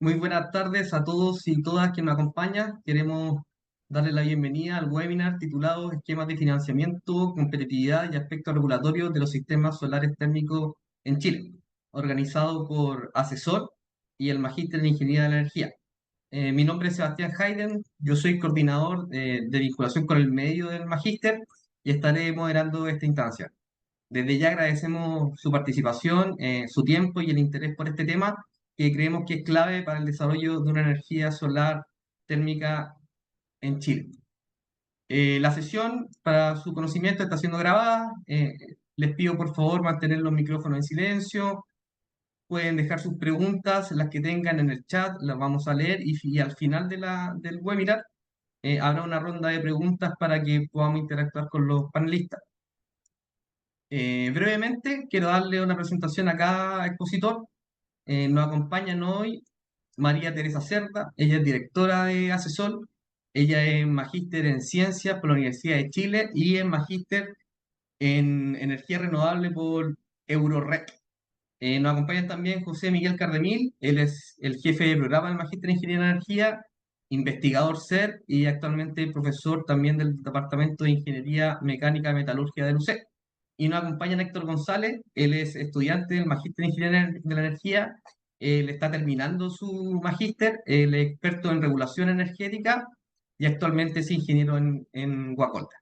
Muy buenas tardes a todos y todas que nos acompañan. Queremos darle la bienvenida al webinar titulado Esquemas de financiamiento, competitividad y aspectos regulatorios de los sistemas solares térmicos en Chile, organizado por Asesor y el Magíster en Ingeniería de la Energía. Mi nombre es Sebastián Hayden, yo soy coordinador de vinculación con el medio del Magíster y estaré moderando esta instancia. Desde ya agradecemos su participación, su tiempo y el interés por este tema, que creemos que es clave para el desarrollo de una energía solar térmica en Chile. La sesión, para su conocimiento, está siendo grabada. Les pido por favor mantener los micrófonos en silencio. Pueden dejar sus preguntas, las que tengan en el chat, las vamos a leer y al final del webinar habrá una ronda de preguntas para que podamos interactuar con los panelistas. Brevemente, quiero darle una presentación a cada expositor. Nos acompañan hoy María Teresa Cerda, ella es directora de Asesor, ella es magíster en Ciencias por la Universidad de Chile y es magíster en Energía Renovable por Eurorec. Nos acompaña también José Miguel Cardemil, él es el jefe de programa del Magíster en Ingeniería de Energía, investigador SER y actualmente profesor también del Departamento de Ingeniería Mecánica y Metalurgia del UC. Y nos acompaña Héctor González, él es estudiante del Magíster en Ingeniería de la Energía, él está terminando su magíster, él es experto en regulación energética y actualmente es ingeniero en Guacolda.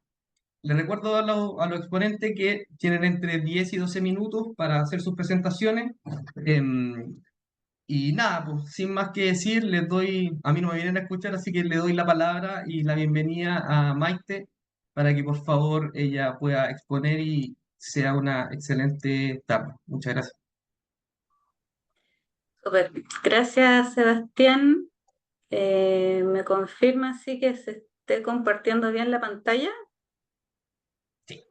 Les recuerdo a los exponentes que tienen entre 10 y 12 minutos para hacer sus presentaciones. Y nada, pues sin más que decir, a mí no me vienen a escuchar, así que le doy la palabra y la bienvenida a Maite para que por favor ella pueda exponer y sea una excelente tarde. Muchas gracias. Súper. Gracias, Sebastián. ¿Me confirma sí que se esté compartiendo bien la pantalla? Sí,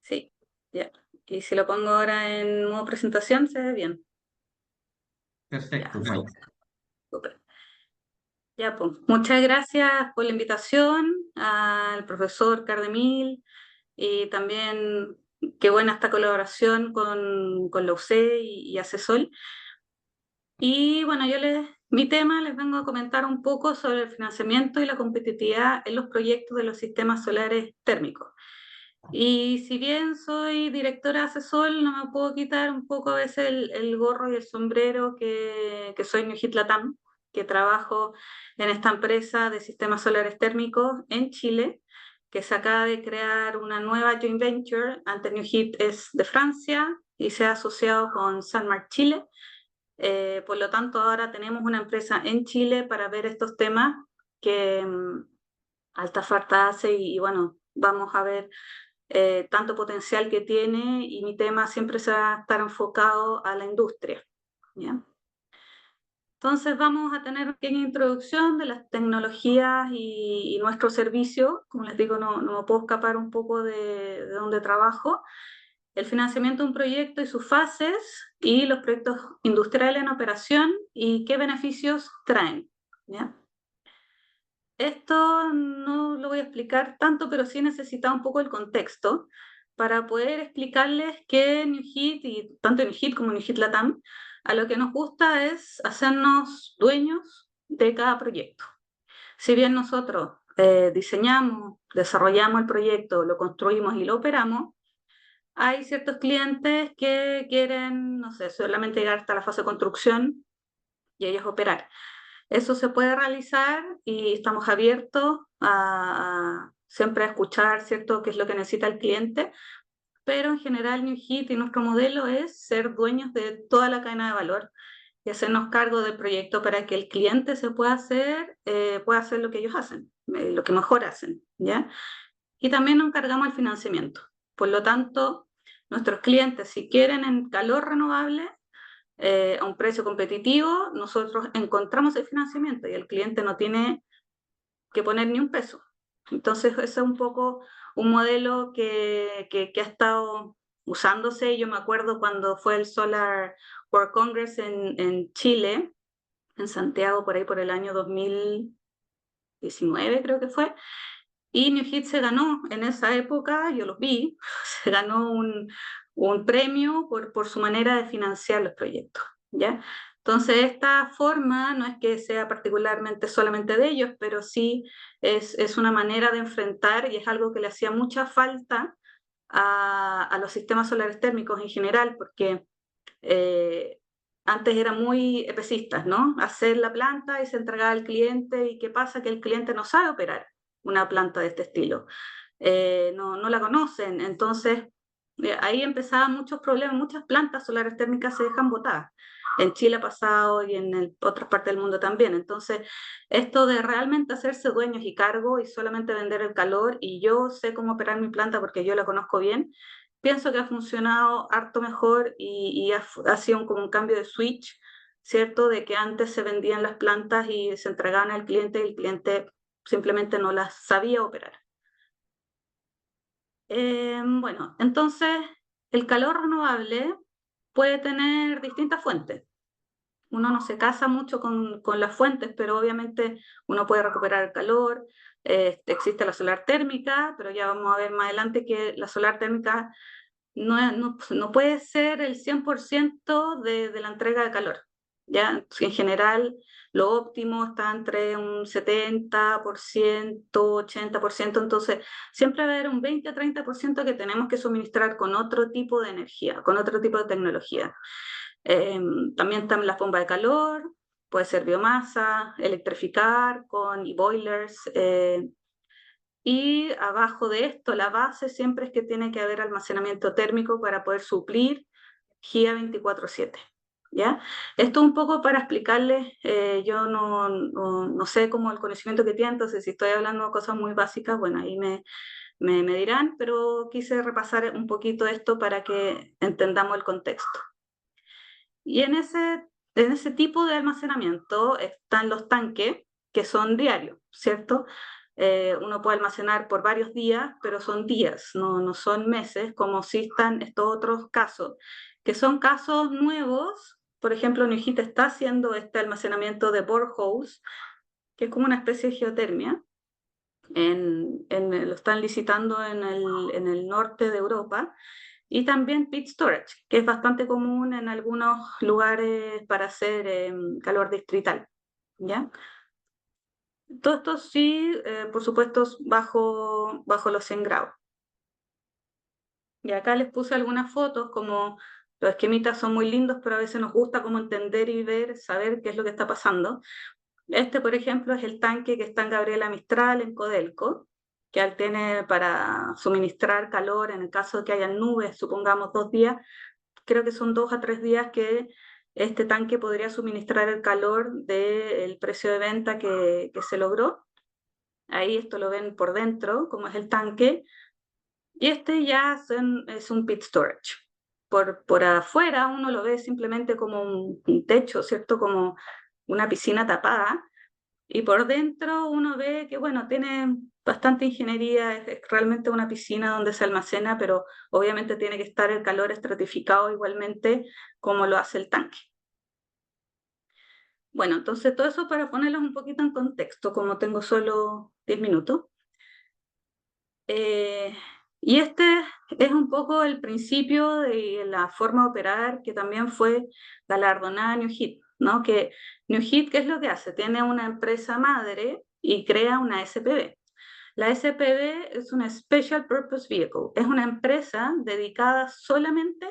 Sí, ya. Y si lo pongo ahora en modo presentación, se ve bien. Ya, perfecto, Maite. súper. Ya, pues. Muchas gracias por la invitación al profesor Cardemil y también qué buena esta colaboración con la UC y Asesol. Y bueno, mi tema les vengo a comentar un poco sobre el financiamiento y la competitividad en los proyectos de los sistemas solares térmicos. Y si bien soy directora asesor, no me puedo quitar un poco a veces el gorro y el sombrero que soy New Hit Latam, que trabajo en esta empresa de sistemas solares térmicos en Chile, que se acaba de crear una nueva joint venture. Antes New Hit es de Francia y se ha asociado con Sanmark Chile. Por lo tanto, ahora tenemos una empresa en Chile para ver estos temas que alta falta hace y bueno, vamos a ver tanto potencial que tiene y mi tema siempre se va a estar enfocado a la industria. ¿Ya? Entonces vamos a tener una pequeña introducción de las tecnologías y nuestro servicio. Como les digo, no me puedo escapar un poco de donde trabajo. El financiamiento de un proyecto y sus fases y los proyectos industriales en operación y qué beneficios traen. ¿Ya? Esto no lo voy a explicar tanto, pero sí necesita un poco el contexto para poder explicarles que New Hit, y tanto New Hit como New Hit Latam, a lo que nos gusta es hacernos dueños de cada proyecto. Si bien nosotros diseñamos, desarrollamos el proyecto, lo construimos y lo operamos, hay ciertos clientes que quieren, no sé, solamente llegar hasta la fase de construcción y ellos operar. Eso se puede realizar y estamos abiertos siempre a escuchar, ¿cierto?, qué es lo que necesita el cliente, pero en general New Hit y nuestro modelo es ser dueños de toda la cadena de valor y hacernos cargo del proyecto para que el cliente se pueda hacer lo que ellos hacen, lo que mejor hacen, ¿ya? Y también nos encargamos del financiamiento. Por lo tanto, nuestros clientes, si quieren en calor renovable, a un precio competitivo, nosotros encontramos el financiamiento y el cliente no tiene que poner ni un peso. Entonces, ese es un poco un modelo que ha estado usándose. Yo me acuerdo cuando fue el Solar World Congress en Chile, en Santiago, por ahí por el año 2019 creo que fue, y New Hit se ganó en esa época, yo los vi, se ganó un premio por su manera de financiar los proyectos, ¿ya? Entonces, esta forma no es que sea particularmente solamente de ellos, pero sí es una manera de enfrentar y es algo que le hacía mucha falta a los sistemas solares térmicos en general, porque eh, antes eran muy epecistas, ¿no? Hacer la planta y se entregaba al cliente, y ¿qué pasa? Que el cliente no sabe operar una planta de este estilo, no la conocen, entonces ahí empezaban muchos problemas, muchas plantas solares térmicas se dejan botadas. En Chile ha pasado y en otras partes del mundo también. Entonces, esto de realmente hacerse dueños y cargo y solamente vender el calor, y yo sé cómo operar mi planta porque yo la conozco bien, pienso que ha funcionado harto mejor y ha sido como un cambio de switch, ¿cierto? De que antes se vendían las plantas y se entregaban al cliente y el cliente simplemente no las sabía operar. Bueno, entonces el calor renovable puede tener distintas fuentes. Uno no se casa mucho con las fuentes, pero obviamente uno puede recuperar el calor. Existe la solar térmica, pero ya vamos a ver más adelante que la solar térmica no puede ser el 100% de la entrega de calor. ¿Ya? En general, lo óptimo está entre un 70%, 80%, entonces siempre va a haber un 20-30% que tenemos que suministrar con otro tipo de energía, con otro tipo de tecnología. También están las bombas de calor, puede ser biomasa, electrificar con boilers, y abajo de esto, la base siempre es que tiene que haber almacenamiento térmico para poder suplir GIA 24/7. ¿Ya? Esto un poco para explicarles, yo no sé cómo el conocimiento que tienen, entonces si estoy hablando de cosas muy básicas, bueno, ahí me dirán, pero quise repasar un poquito esto para que entendamos el contexto. Y en ese tipo de almacenamiento están los tanques, que son diarios, ¿cierto? Uno puede almacenar por varios días, pero son días, no son meses, como si están estos otros casos, que son casos nuevos. Por ejemplo, Nujit está haciendo este almacenamiento de boreholes, que es como una especie de geotermia. Lo están licitando en el norte de Europa, y también pit storage, que es bastante común en algunos lugares para hacer calor distrital. ¿Ya? Todo esto sí, por supuesto, bajo los 100 grados. Y acá les puse algunas fotos, como los esquemitas son muy lindos, pero a veces nos gusta como entender y ver, saber qué es lo que está pasando. Este, por ejemplo, es el tanque que está en Gabriela Mistral, en Codelco, que él tiene para suministrar calor en el caso de que haya nubes, supongamos 2 días. Creo que son 2 a 3 días que este tanque podría suministrar el calor del precio de venta que se logró. Ahí esto lo ven por dentro, como es el tanque. Y este ya es un pit storage. Por afuera uno lo ve simplemente como un techo, ¿cierto? Como una piscina tapada. Y por dentro uno ve que, bueno, tiene bastante ingeniería, es realmente una piscina donde se almacena, pero obviamente tiene que estar el calor estratificado igualmente como lo hace el tanque. Bueno, entonces todo eso para ponerlos un poquito en contexto, como tengo solo 10 minutos. Eh, y este es un poco el principio de la forma de operar que también fue galardonada Newheat, ¿no? Que Newheat, ¿qué es lo que hace? Tiene una empresa madre y crea una SPV. La SPV es una Special Purpose Vehicle, es una empresa dedicada solamente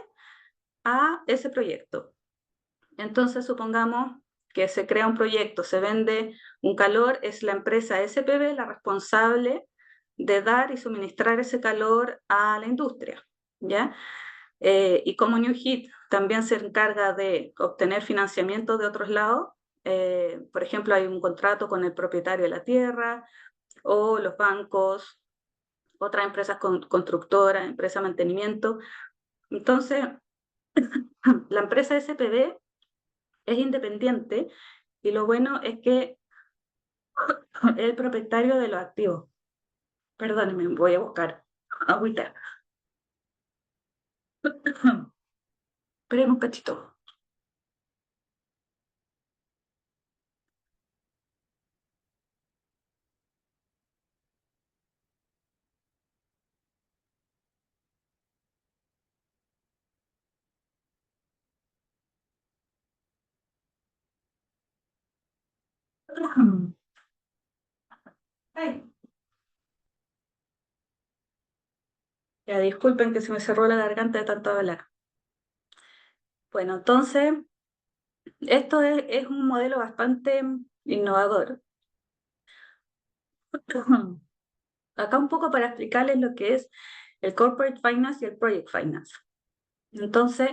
a ese proyecto. Entonces, supongamos que se crea un proyecto, se vende un calor, es la empresa SPV la responsable de dar y suministrar ese calor a la industria, ¿ya? Y como Newheat también se encarga de obtener financiamiento de otros lados, por ejemplo, hay un contrato con el propietario de la tierra o los bancos, otras empresas constructoras, empresas de mantenimiento. Entonces, la empresa SPV es independiente y lo bueno es que es el propietario de los activos. Perdónenme, voy a buscar agüita. Esperen un cachito. Ay. Ya disculpen que se me cerró la garganta de tanto hablar. Bueno, entonces, esto es un modelo bastante innovador. Acá un poco para explicarles lo que es el Corporate Finance y el Project Finance. Entonces,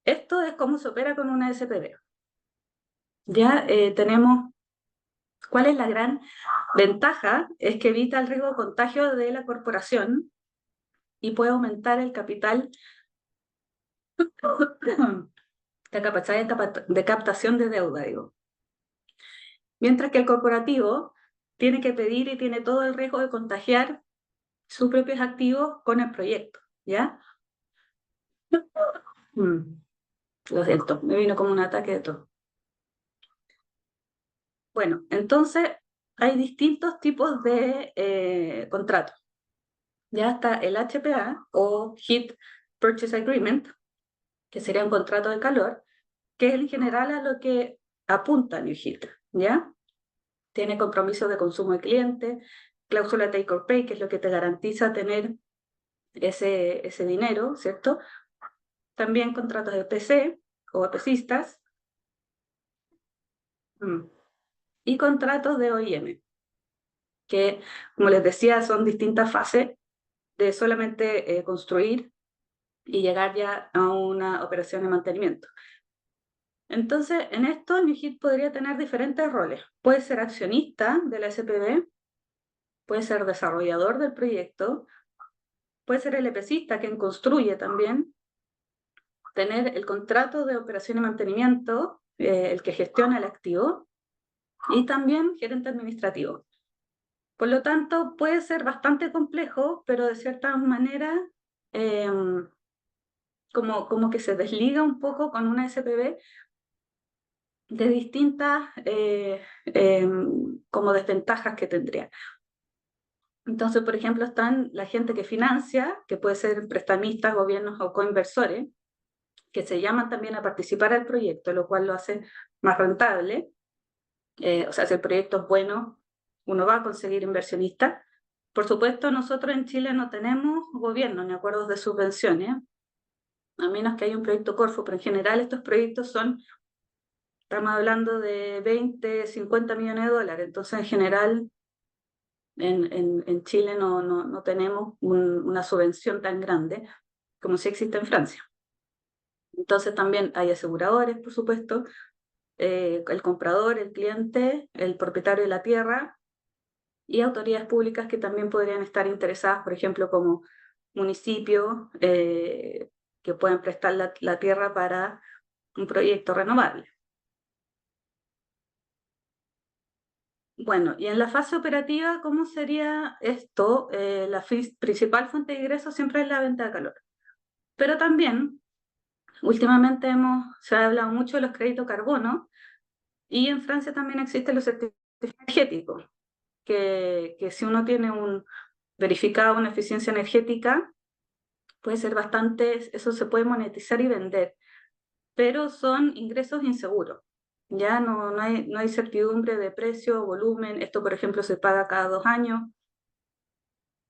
esto es cómo se opera con una SPV. Ya tenemos, ¿cuál es la gran ventaja? Es que evita el riesgo de contagio de la corporación y puede aumentar el capital, la capacidad de captación de deuda, digo. Mientras que el corporativo tiene que pedir y tiene todo el riesgo de contagiar sus propios activos con el proyecto, ¿ya? Lo siento, me vino como un ataque de todo. Bueno, entonces hay distintos tipos de contratos. Ya está el HPA o Heat Purchase Agreement, que sería un contrato de calor, que es en general a lo que apunta New Heat, ¿ya? Tiene compromisos de consumo de cliente, cláusula take or pay, que es lo que te garantiza tener ese dinero, ¿cierto? También contratos de EPC o EPCistas y contratos de OIM, que, como les decía, son distintas fases de solamente construir y llegar ya a una operación de mantenimiento. Entonces, en esto, New Hit podría tener diferentes roles. Puede ser accionista de la SPV, puede ser desarrollador del proyecto, puede ser el EPCista quien construye también, tener el contrato de operación y mantenimiento, el que gestiona el activo, y también gerente administrativo. Por lo tanto, puede ser bastante complejo, pero de cierta manera como que se desliga un poco con una SPV de distintas como desventajas que tendría. Entonces, por ejemplo, están la gente que financia, que puede ser prestamistas, gobiernos o coinversores, que se llaman también a participar al proyecto, lo cual lo hace más rentable. O sea, si el proyecto es bueno, uno va a conseguir inversionistas. Por supuesto, nosotros en Chile no tenemos gobierno ni acuerdos de subvenciones, a menos que haya un proyecto Corfo, pero en general estos proyectos estamos hablando de 20, 50 millones de dólares, entonces en general en Chile no tenemos una subvención tan grande como si existe en Francia. Entonces también hay aseguradores, por supuesto, el comprador, el cliente, el propietario de la tierra y autoridades públicas que también podrían estar interesadas, por ejemplo, como municipios que pueden prestar la tierra para un proyecto renovable. Bueno, y en la fase operativa, ¿cómo sería esto? La principal fuente de ingresos siempre es la venta de calor. Pero también, últimamente se ha hablado mucho de los créditos carbono y en Francia también existen los certificados energéticos, que si uno tiene verificado una eficiencia energética, puede ser bastante, eso se puede monetizar y vender, pero son ingresos inseguros. Ya no hay certidumbre de precio, volumen. Esto, por ejemplo, se paga cada 2 años.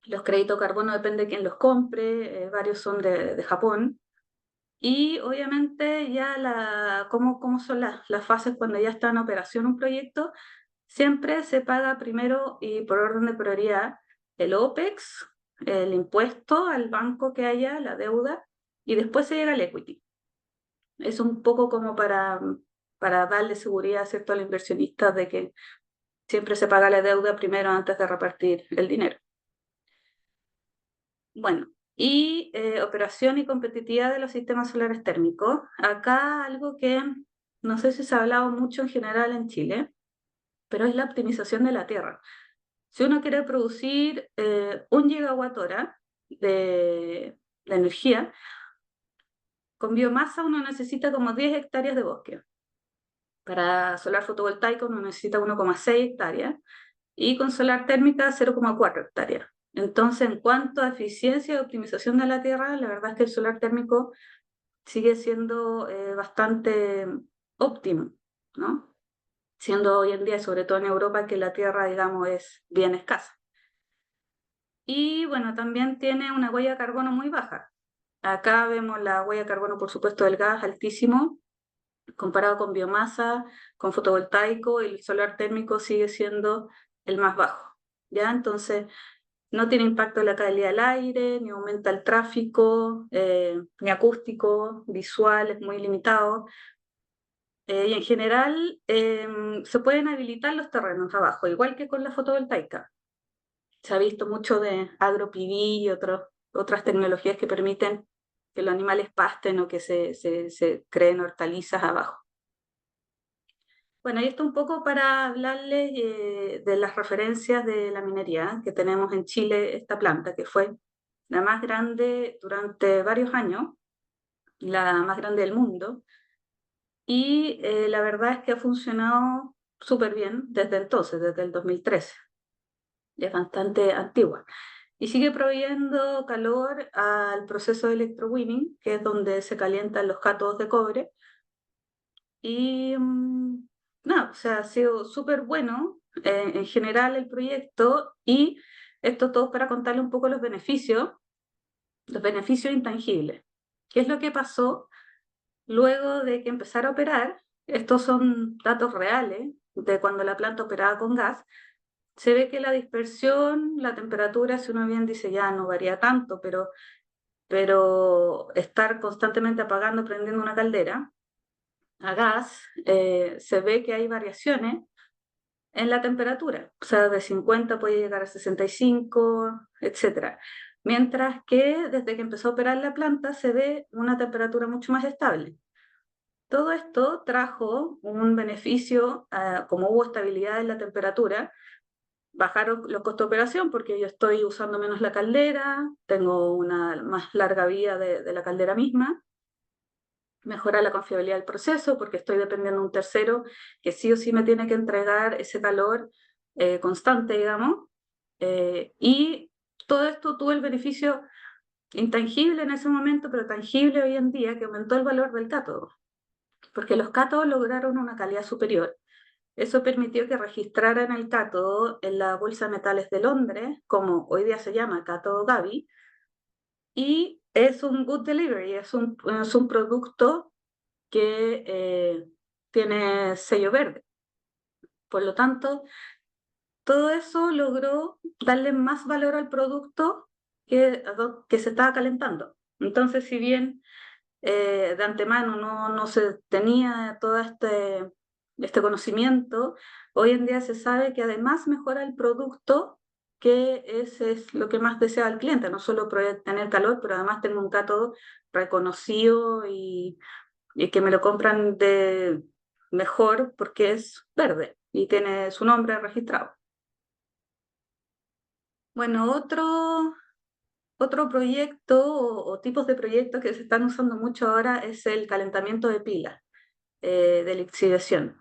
Los créditos carbono depende de quién los compre, varios son de Japón. Y obviamente ya cómo son las fases cuando ya está en operación un proyecto, siempre se paga primero y por orden de prioridad el OPEX, el impuesto al banco que haya, la deuda, y después se llega al equity. Es un poco como para darle seguridad, ¿cierto?, al inversionista de que siempre se paga la deuda primero antes de repartir el dinero. Bueno, y operación y competitividad de los sistemas solares térmicos. Acá algo que no sé si se ha hablado mucho en general en Chile, pero es la optimización de la tierra. Si uno quiere producir 1 gigawatt-hora de energía, con biomasa uno necesita como 10 hectáreas de bosque. Para solar fotovoltaico uno necesita 1,6 hectáreas y con solar térmica 0,4 hectáreas. Entonces, en cuanto a eficiencia y optimización de la tierra, la verdad es que el solar térmico sigue siendo bastante óptimo, ¿no? siendo hoy en día, sobre todo en Europa, que la tierra, digamos, es bien escasa. Y bueno, también tiene una huella de carbono muy baja. Acá vemos la huella de carbono, por supuesto, del gas altísimo, comparado con biomasa, con fotovoltaico, el solar térmico sigue siendo el más bajo. ¿Ya? Entonces, no tiene impacto en la calidad del aire, ni aumenta el tráfico, ni acústico, visual, es muy limitado. Y en general se pueden habilitar los terrenos abajo, igual que con la fotovoltaica. Se ha visto mucho de AgroPV y otras tecnologías que permiten que los animales pasten o que se creen hortalizas abajo. Bueno, y esto un poco para hablarles de las referencias de la minería, que tenemos en Chile esta planta, que fue la más grande durante varios años, la más grande del mundo, y la verdad es que ha funcionado súper bien desde entonces, desde el 2013. Ya es bastante antigua. Y sigue proveyendo calor al proceso de electrowinning, que es donde se calientan los cátodos de cobre. Y nada, o sea, ha sido súper bueno en general el proyecto, y esto todo para contarle un poco los beneficios intangibles. ¿Qué es lo que pasó luego de que empezara a operar? Estos son datos reales de cuando la planta operaba con gas. Se ve que la dispersión, la temperatura, si uno bien dice ya no varía tanto, pero estar constantemente apagando, prendiendo una caldera a gas, se ve que hay variaciones en la temperatura, o sea, de 50 puede llegar a 65, etc. Mientras que desde que empezó a operar la planta se ve una temperatura mucho más estable. Todo esto trajo un beneficio, como hubo estabilidad en la temperatura, bajaron los costos de operación porque yo estoy usando menos la caldera, tengo una más larga vida de la caldera misma, mejora la confiabilidad del proceso porque estoy dependiendo de un tercero que sí o sí me tiene que entregar ese calor constante, digamos, y todo esto tuvo el beneficio intangible en ese momento, pero tangible hoy en día, que aumentó el valor del cátodo, porque los cátodos lograron una calidad superior. Eso permitió que registraran el cátodo en la Bolsa de Metales de Londres, como hoy día se llama cátodo Gavi, y es un good delivery, es un producto que tiene sello verde. Por lo tanto, todo eso logró darle más valor al producto que se estaba calentando. Entonces, si bien de antemano no se tenía todo este conocimiento, hoy en día se sabe que además mejora el producto, que es lo que más desea el cliente, no solo tener calor, pero además tener un cátodo reconocido y que me lo compran de mejor porque es verde y tiene su nombre registrado. Bueno, otro proyecto o tipos de proyectos que se están usando mucho ahora es el calentamiento de pilas de lixiviación,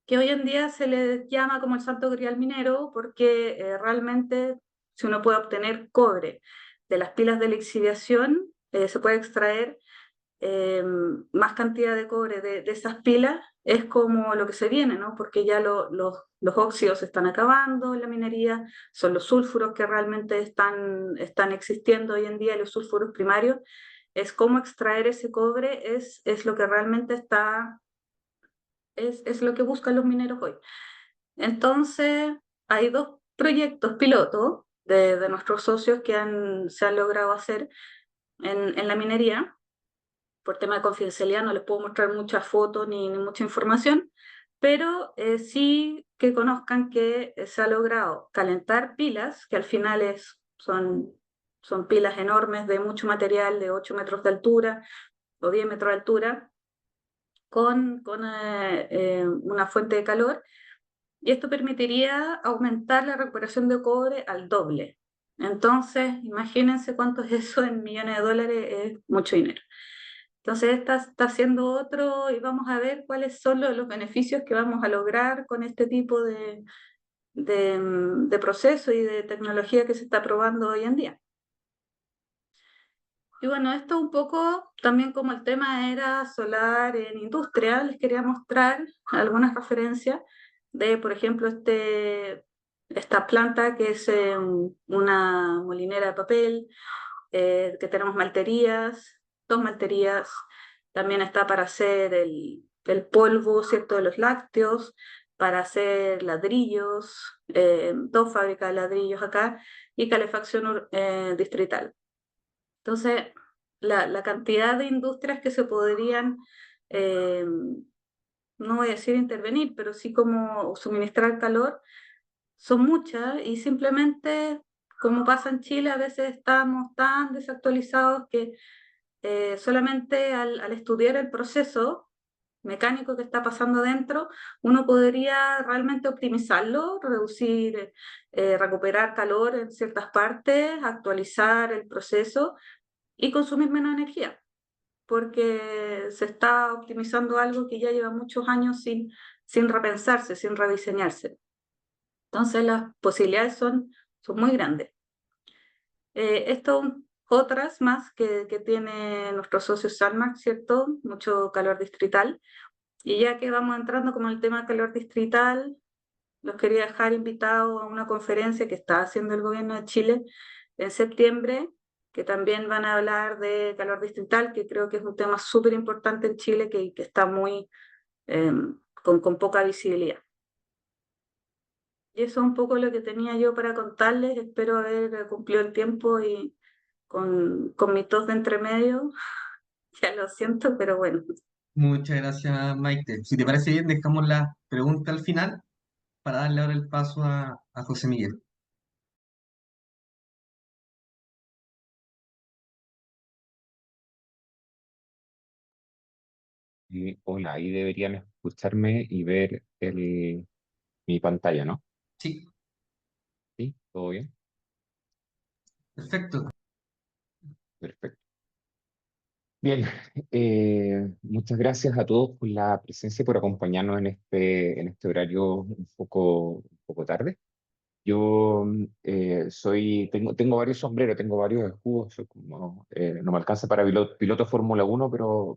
que hoy en día se le llama como el santo grial minero porque realmente si uno puede obtener cobre de las pilas de lixiviación, se puede extraer más cantidad de cobre de esas pilas, es como lo que se viene, ¿no? Porque ya los óxidos se están acabando en la minería, son los sulfuros que realmente están existiendo hoy en día, los sulfuros primarios, es cómo extraer ese cobre, es lo que realmente es lo que buscan los mineros hoy. Entonces, hay dos proyectos pilotos de nuestros socios que se han logrado hacer en la minería. Por tema de confidencialidad no les puedo mostrar muchas fotos ni mucha información, pero sí que conozcan que se ha logrado calentar pilas, que al final son pilas enormes de mucho material, de 8 metros de altura o 10 metros de altura, con una fuente de calor, y esto permitiría aumentar la recuperación de cobre al doble. Entonces, imagínense cuánto es eso en millones de dólares, es mucho dinero. Entonces, esta está haciendo otro y vamos a ver cuáles son los beneficios que vamos a lograr con este tipo de proceso y de tecnología que se está probando hoy en día. Y bueno, esto un poco, también como el tema era solar en industria, les quería mostrar algunas referencias de, por ejemplo, esta planta que es una molinera de papel, que tenemos malterías, dos malterías, también está para hacer el polvo, ¿cierto?, de los lácteos, para hacer ladrillos, dos fábricas de ladrillos acá, y calefacción distrital. Entonces, la cantidad de industrias que se podrían, eh, no voy a decir intervenir, pero sí como suministrar calor, son muchas y simplemente, como pasa en Chile, a veces estamos tan desactualizados que solamente al estudiar el proceso mecánico que está pasando dentro, uno podría realmente optimizarlo, reducir, recuperar calor en ciertas partes, actualizar el proceso y consumir menos energía, porque se está optimizando algo que ya lleva muchos años sin repensarse, sin rediseñarse. Entonces las posibilidades son muy grandes. Esto, otras más que tiene nuestro socio Salmac, ¿cierto? Mucho calor distrital. Y ya que vamos entrando como el tema calor distrital, los quería dejar invitados a una conferencia que está haciendo el gobierno de Chile en septiembre, que también van a hablar de calor distrital, que creo que es un tema súper importante en Chile, que está muy eh, con poca visibilidad. Y eso es un poco lo que tenía yo para contarles. Espero haber cumplido el tiempo y con mi tos de entremedio, ya lo siento, pero bueno. Muchas gracias, Maite. Si te parece bien, dejamos la pregunta al final para darle ahora el paso a José Miguel. Hola, ahí deberían escucharme y ver mi pantalla, ¿no? Sí, ¿Sí? ¿Todo bien? perfecto. Perfecto. Bien, muchas gracias a todos por la presencia y por acompañarnos en este horario un poco tarde. Yo tengo varios sombreros, tengo varios escudos, no me alcanza para piloto Fórmula 1,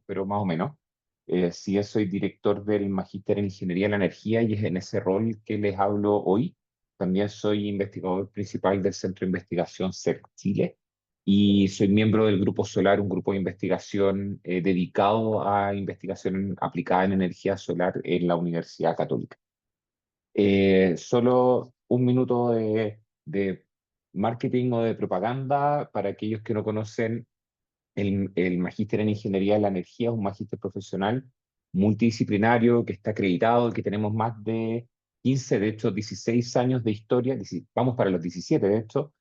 pero más o menos. Sí, soy director del Magíster en Ingeniería de la Energía y es en ese rol que les hablo hoy. También soy investigador principal del Centro de Investigación CERC Chile y soy miembro del Grupo Solar, un grupo de investigación dedicado a investigación aplicada en energía solar en la Universidad Católica. Solo un minuto de marketing o de propaganda para aquellos que no conocen el magíster en Ingeniería de la Energía, es un magíster profesional multidisciplinario que está acreditado, que tenemos más de 15, de hecho 16 años de historia, vamos para los 17 de hecho,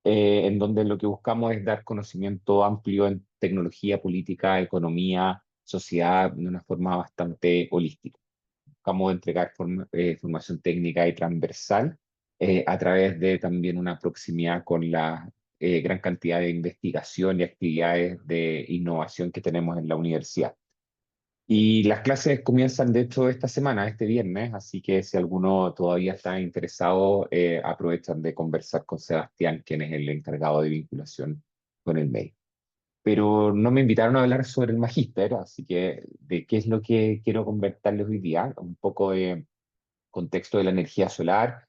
en donde lo que buscamos es dar conocimiento amplio en tecnología, política, economía, sociedad, de una forma bastante holística. Buscamos entregar formación técnica y transversal a través de también una proximidad con la gran cantidad de investigación y actividades de innovación que tenemos en la universidad. Y las clases comienzan, de hecho, esta semana, este viernes, así que si alguno todavía está interesado, aprovechan de conversar con Sebastián, quien es el encargado de vinculación con el medio. Pero no me invitaron a hablar sobre el magíster, así que de qué es lo que quiero conversarles hoy día, un poco de contexto de la energía solar,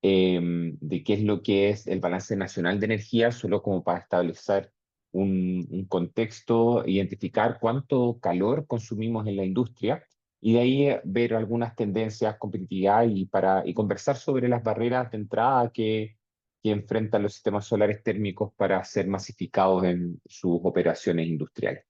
de qué es lo que es el balance nacional de energía, solo como para establecer un contexto, identificar cuánto calor consumimos en la industria y de ahí ver algunas tendencias, competitividad y conversar sobre las barreras de entrada que enfrentan los sistemas solares térmicos para ser masificados en sus operaciones industriales.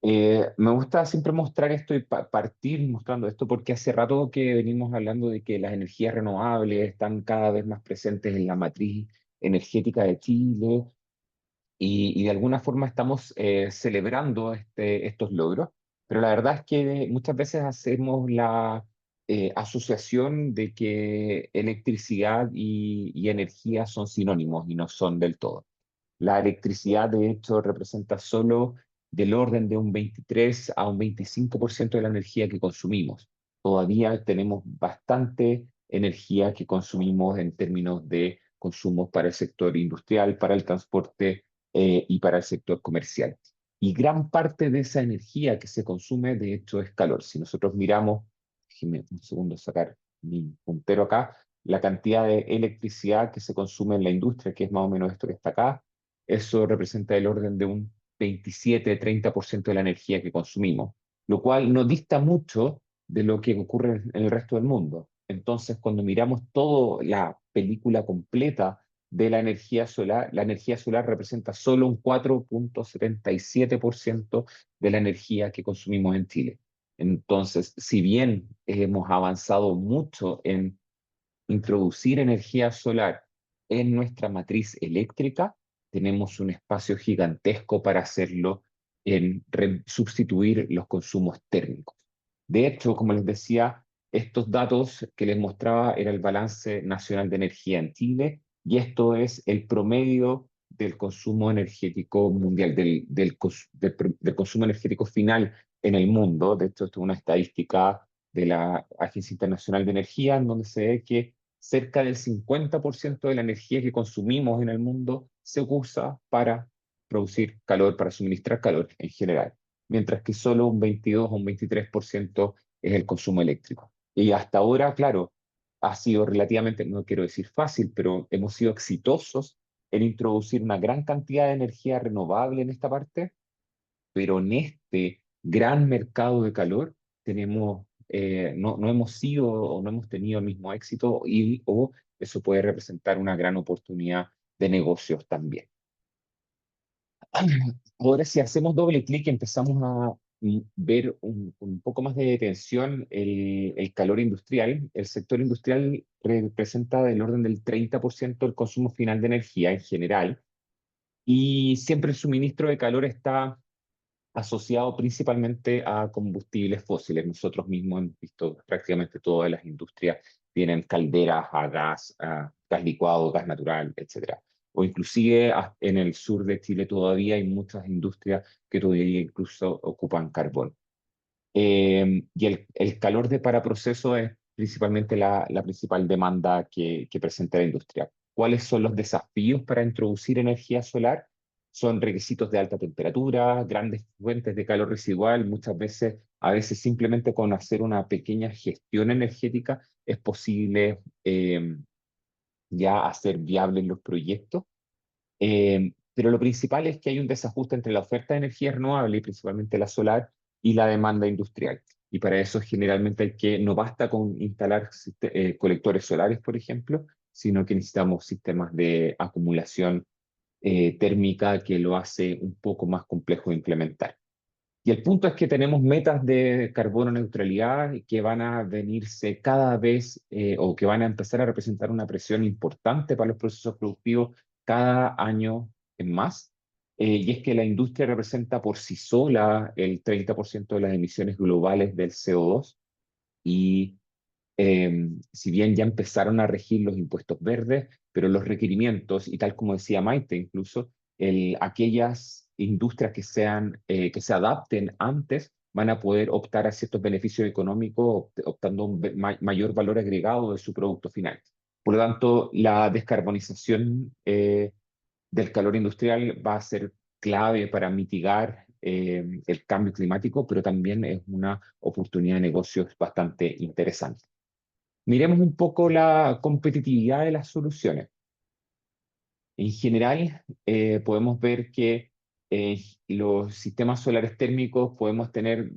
Me gusta siempre mostrar esto y partir mostrando esto porque hace rato que venimos hablando de que las energías renovables están cada vez más presentes en la matriz energética de Chile y de alguna forma estamos celebrando estos logros, pero la verdad es que muchas veces hacemos la asociación de que electricidad y energía son sinónimos y no son del todo. La electricidad, de hecho, representa solo del orden de un 23 a un 25% de la energía que consumimos. Todavía tenemos bastante energía que consumimos en términos de consumos para el sector industrial, para el transporte y para el sector comercial. Y gran parte de esa energía que se consume, de hecho, es calor. Si nosotros miramos, déjenme un segundo sacar mi puntero acá, la cantidad de electricidad que se consume en la industria, que es más o menos esto que está acá, eso representa el orden de un 27-30% de la energía que consumimos, lo cual no dista mucho de lo que ocurre en el resto del mundo. Entonces, cuando miramos toda la película completa de la energía solar representa solo un 4,77% de la energía que consumimos en Chile. Entonces, si bien hemos avanzado mucho en introducir energía solar en nuestra matriz eléctrica, tenemos un espacio gigantesco para hacerlo en sustituir los consumos térmicos. De hecho, como les decía, estos datos que les mostraba era el balance nacional de energía en Chile y esto es el promedio del consumo energético mundial, del consumo energético final en el mundo. De hecho, esto es una estadística de la Agencia Internacional de Energía, en donde se ve que cerca del 50% de la energía que consumimos en el mundo se usa para producir calor, para suministrar calor en general, mientras que solo un 22 o un 23% es el consumo eléctrico. Y hasta ahora, claro, ha sido relativamente, no quiero decir fácil, pero hemos sido exitosos en introducir una gran cantidad de energía renovable en esta parte, pero en este gran mercado de calor tenemos, no hemos sido o no hemos tenido el mismo éxito o eso puede representar una gran oportunidad de negocios también. Ahora, si hacemos doble clic, empezamos a ver un poco más de detención el calor industrial. El sector industrial representa del orden del 30% del consumo final de energía en general y siempre el suministro de calor está asociado principalmente a combustibles fósiles. Nosotros mismos hemos visto prácticamente todas las industrias tienen calderas a gas licuado, gas natural, etcétera. O inclusive en el sur de Chile todavía hay muchas industrias que todavía incluso ocupan carbón. Y el calor de paraproceso es principalmente la principal demanda que presenta la industria. ¿Cuáles son los desafíos para introducir energía solar? Son requisitos de alta temperatura, grandes fuentes de calor residual, muchas veces, a veces simplemente con hacer una pequeña gestión energética es posible ya hacer viables los proyectos. Pero lo principal es que hay un desajuste entre la oferta de energía renovable, y principalmente la solar, y la demanda industrial. Y para eso generalmente no basta con instalar colectores solares, por ejemplo, sino que necesitamos sistemas de acumulación térmica que lo hace un poco más complejo de implementar. Y el punto es que tenemos metas de carbono neutralidad que van a venirse cada vez o que van a empezar a representar una presión importante para los procesos productivos cada año en más. Y es que la industria representa por sí sola el 30% de las emisiones globales del CO2 y si bien ya empezaron a regir los impuestos verdes, pero los requerimientos, y tal como decía Maite, incluso aquellas industrias que se adapten antes van a poder optar a ciertos beneficios económicos, optando a un mayor valor agregado de su producto final. Por lo tanto, la descarbonización del calor industrial va a ser clave para mitigar el cambio climático, pero también es una oportunidad de negocios bastante interesante. Miremos un poco la competitividad de las soluciones. En general, podemos ver que los sistemas solares térmicos podemos tener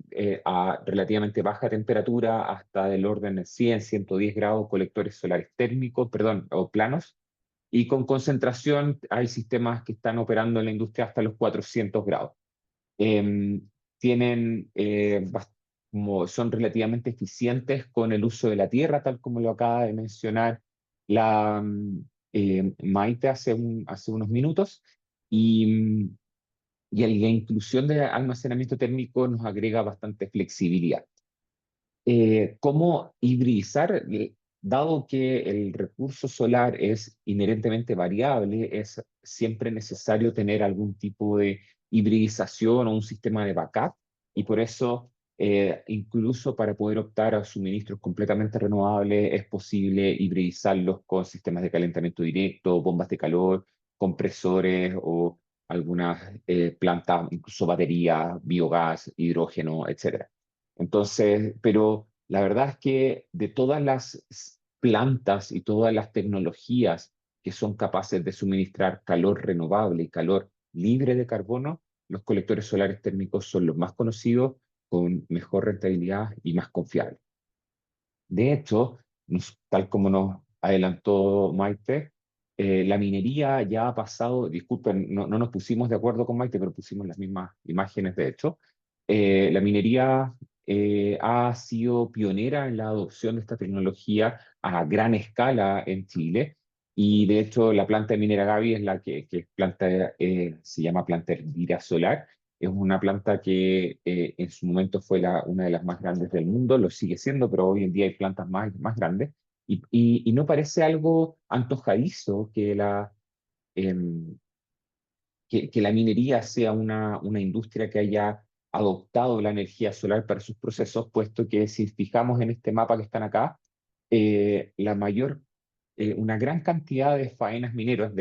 a relativamente baja temperatura, hasta del orden de 100, 110 grados, colectores solares térmicos, perdón, o planos, y con concentración hay sistemas que están operando en la industria hasta los 400 grados. Em, tienen, como son relativamente eficientes con el uso de la tierra, tal como lo acaba de mencionar Maite hace unos minutos, y, y la inclusión de almacenamiento térmico nos agrega bastante flexibilidad. ¿Cómo hibridizar? Dado que el recurso solar es inherentemente variable, es siempre necesario tener algún tipo de hibridización o un sistema de backup, y por eso, incluso para poder optar a suministros completamente renovables, es posible hibridizarlos con sistemas de calentamiento directo, bombas de calor, compresores o algunas plantas, incluso baterías, biogás, hidrógeno, etcétera. Entonces, pero la verdad es que de todas las plantas y todas las tecnologías que son capaces de suministrar calor renovable y calor libre de carbono, los colectores solares térmicos son los más conocidos, con mejor rentabilidad y más confiables. De hecho, tal como nos adelantó Maite, la minería ya ha pasado, disculpen, no nos pusimos de acuerdo con Maite, pero pusimos las mismas imágenes de hecho. La minería ha sido pionera en la adopción de esta tecnología a gran escala en Chile, y de hecho la planta de Minera Gaby es la que planta, se llama planta Elvira Solar. Es una planta que en su momento fue una de las más grandes del mundo, lo sigue siendo, pero hoy en día hay plantas más grandes. Y no parece algo antojadizo em, que la minería sea una industria que haya adoptado la energía solar para sus procesos, puesto que si fijamos en este mapa que están acá, una gran cantidad de faenas mineras,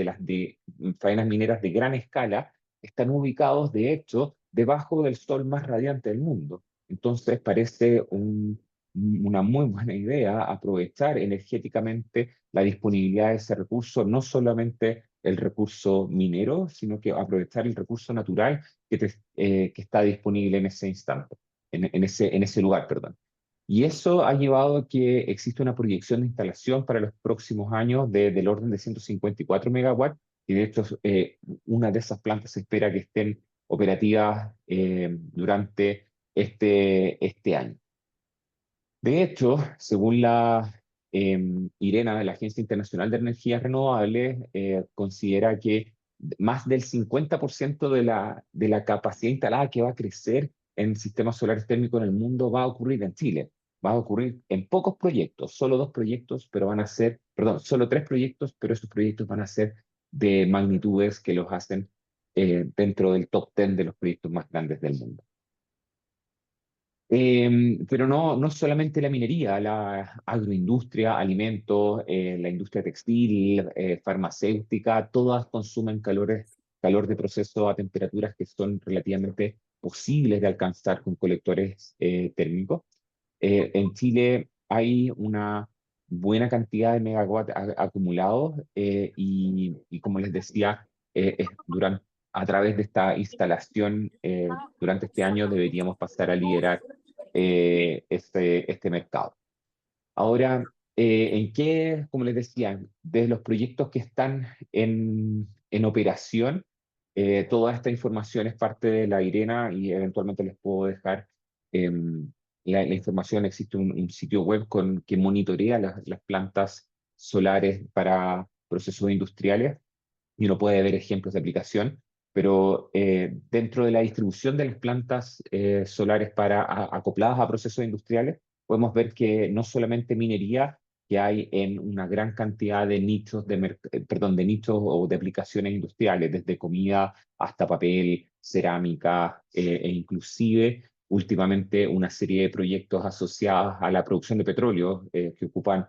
faenas mineras de gran escala, están ubicados, de hecho, debajo del sol más radiante del mundo. Entonces parece una muy buena idea aprovechar energéticamente la disponibilidad de ese recurso, no solamente el recurso minero, sino que aprovechar el recurso natural que está disponible en ese instante, en ese lugar, perdón. Y eso ha llevado a que existe una proyección de instalación para los próximos años del orden de 154 megawatts, y de hecho una de esas plantas se espera que estén operativas durante este año. De hecho, según la IRENA, la Agencia Internacional de Energías Renovables, considera que más del 50% de la capacidad instalada que va a crecer en sistemas solares térmicos en el mundo va a ocurrir en Chile. Va a ocurrir en pocos proyectos, solo 2 proyectos, pero van a ser, perdón, solo 3 proyectos, pero esos proyectos van a ser de magnitudes que los hacen dentro del top 10 de los proyectos más grandes del mundo. Pero no solamente la minería, la agroindustria, alimentos, la industria textil, farmacéutica, todas consumen calor de proceso a temperaturas que son relativamente posibles de alcanzar con colectores térmicos. En Chile hay una buena cantidad de megawatts acumulados, y como les decía, a través de esta instalación durante este año deberíamos pasar a liderar este mercado. Ahora, como les decía, de los proyectos que están en operación, toda esta información es parte de la IRENA, y eventualmente les puedo dejar la información. Existe un sitio web que monitorea las plantas solares para procesos industriales, y uno puede ver ejemplos de aplicación, pero dentro de la distribución de las plantas solares acopladas a procesos industriales, podemos ver que no solamente minería, que hay en una gran cantidad de nichos de nichos o de aplicaciones industriales, desde comida hasta papel, cerámica, e inclusive últimamente una serie de proyectos asociados a la producción de petróleo, que ocupan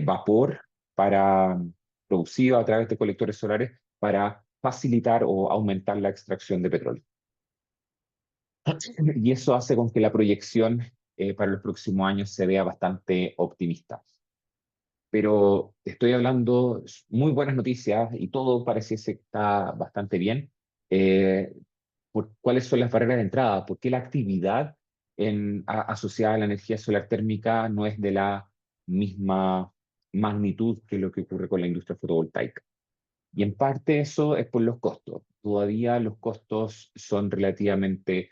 vapor para producido a través de colectores solares para facilitar o aumentar la extracción de petróleo. Y eso hace con que la proyección para los próximos años se vea bastante optimista. Pero estoy hablando muy buenas noticias y todo pareciese que está bastante bien. Eh, ¿Cuáles son las barreras de entrada? ¿Por qué la actividad asociada a la energía solar térmica no es de la misma magnitud que lo que ocurre con la industria fotovoltaica? Y en parte eso es por los costos. Todavía los costos son relativamente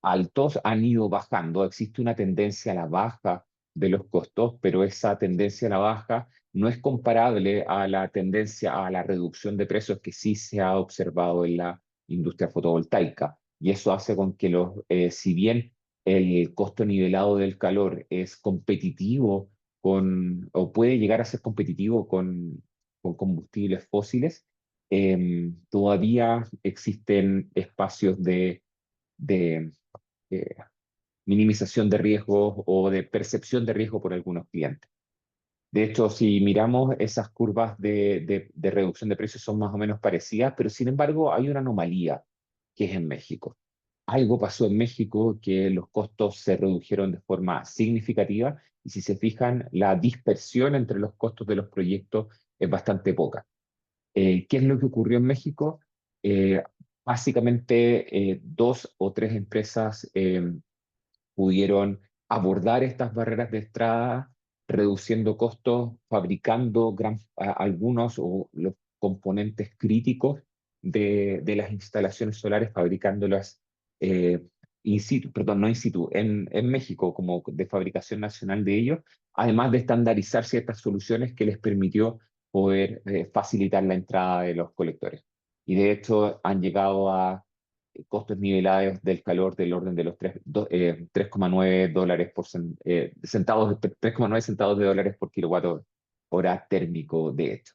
altos, han ido bajando. Existe una tendencia a la baja de los costos, pero esa tendencia a la baja no es comparable a la tendencia a la reducción de precios que sí se ha observado en la industria fotovoltaica. Y eso hace con que si bien el costo nivelado del calor es competitivo o puede llegar a ser competitivo con combustibles fósiles, todavía existen espacios de eh, minimización de riesgos o de percepción de riesgo por algunos clientes. De hecho, si miramos esas curvas de reducción de precios son más o menos parecidas, pero sin embargo hay una anomalía que es en México. Algo pasó en México que los costos se redujeron de forma significativa y si se fijan, la dispersión entre los costos de los proyectos es bastante poca. ¿Qué es lo que ocurrió en México? Eh, Básicamente, dos o tres empresas pudieron abordar estas barreras de entrada, reduciendo costos, fabricando algunos o los componentes críticos de las instalaciones solares, fabricándolas eh, in situ, perdón, no in situ, en México, como de fabricación nacional de ellos, además de estandarizar ciertas soluciones que les permitió poder facilitar la entrada de los colectores. Y de hecho han llegado a costos nivelados del calor del orden de los 3,9 dólares centavos, 3,9 centavos de dólares por kilowatt hora térmico, de hecho.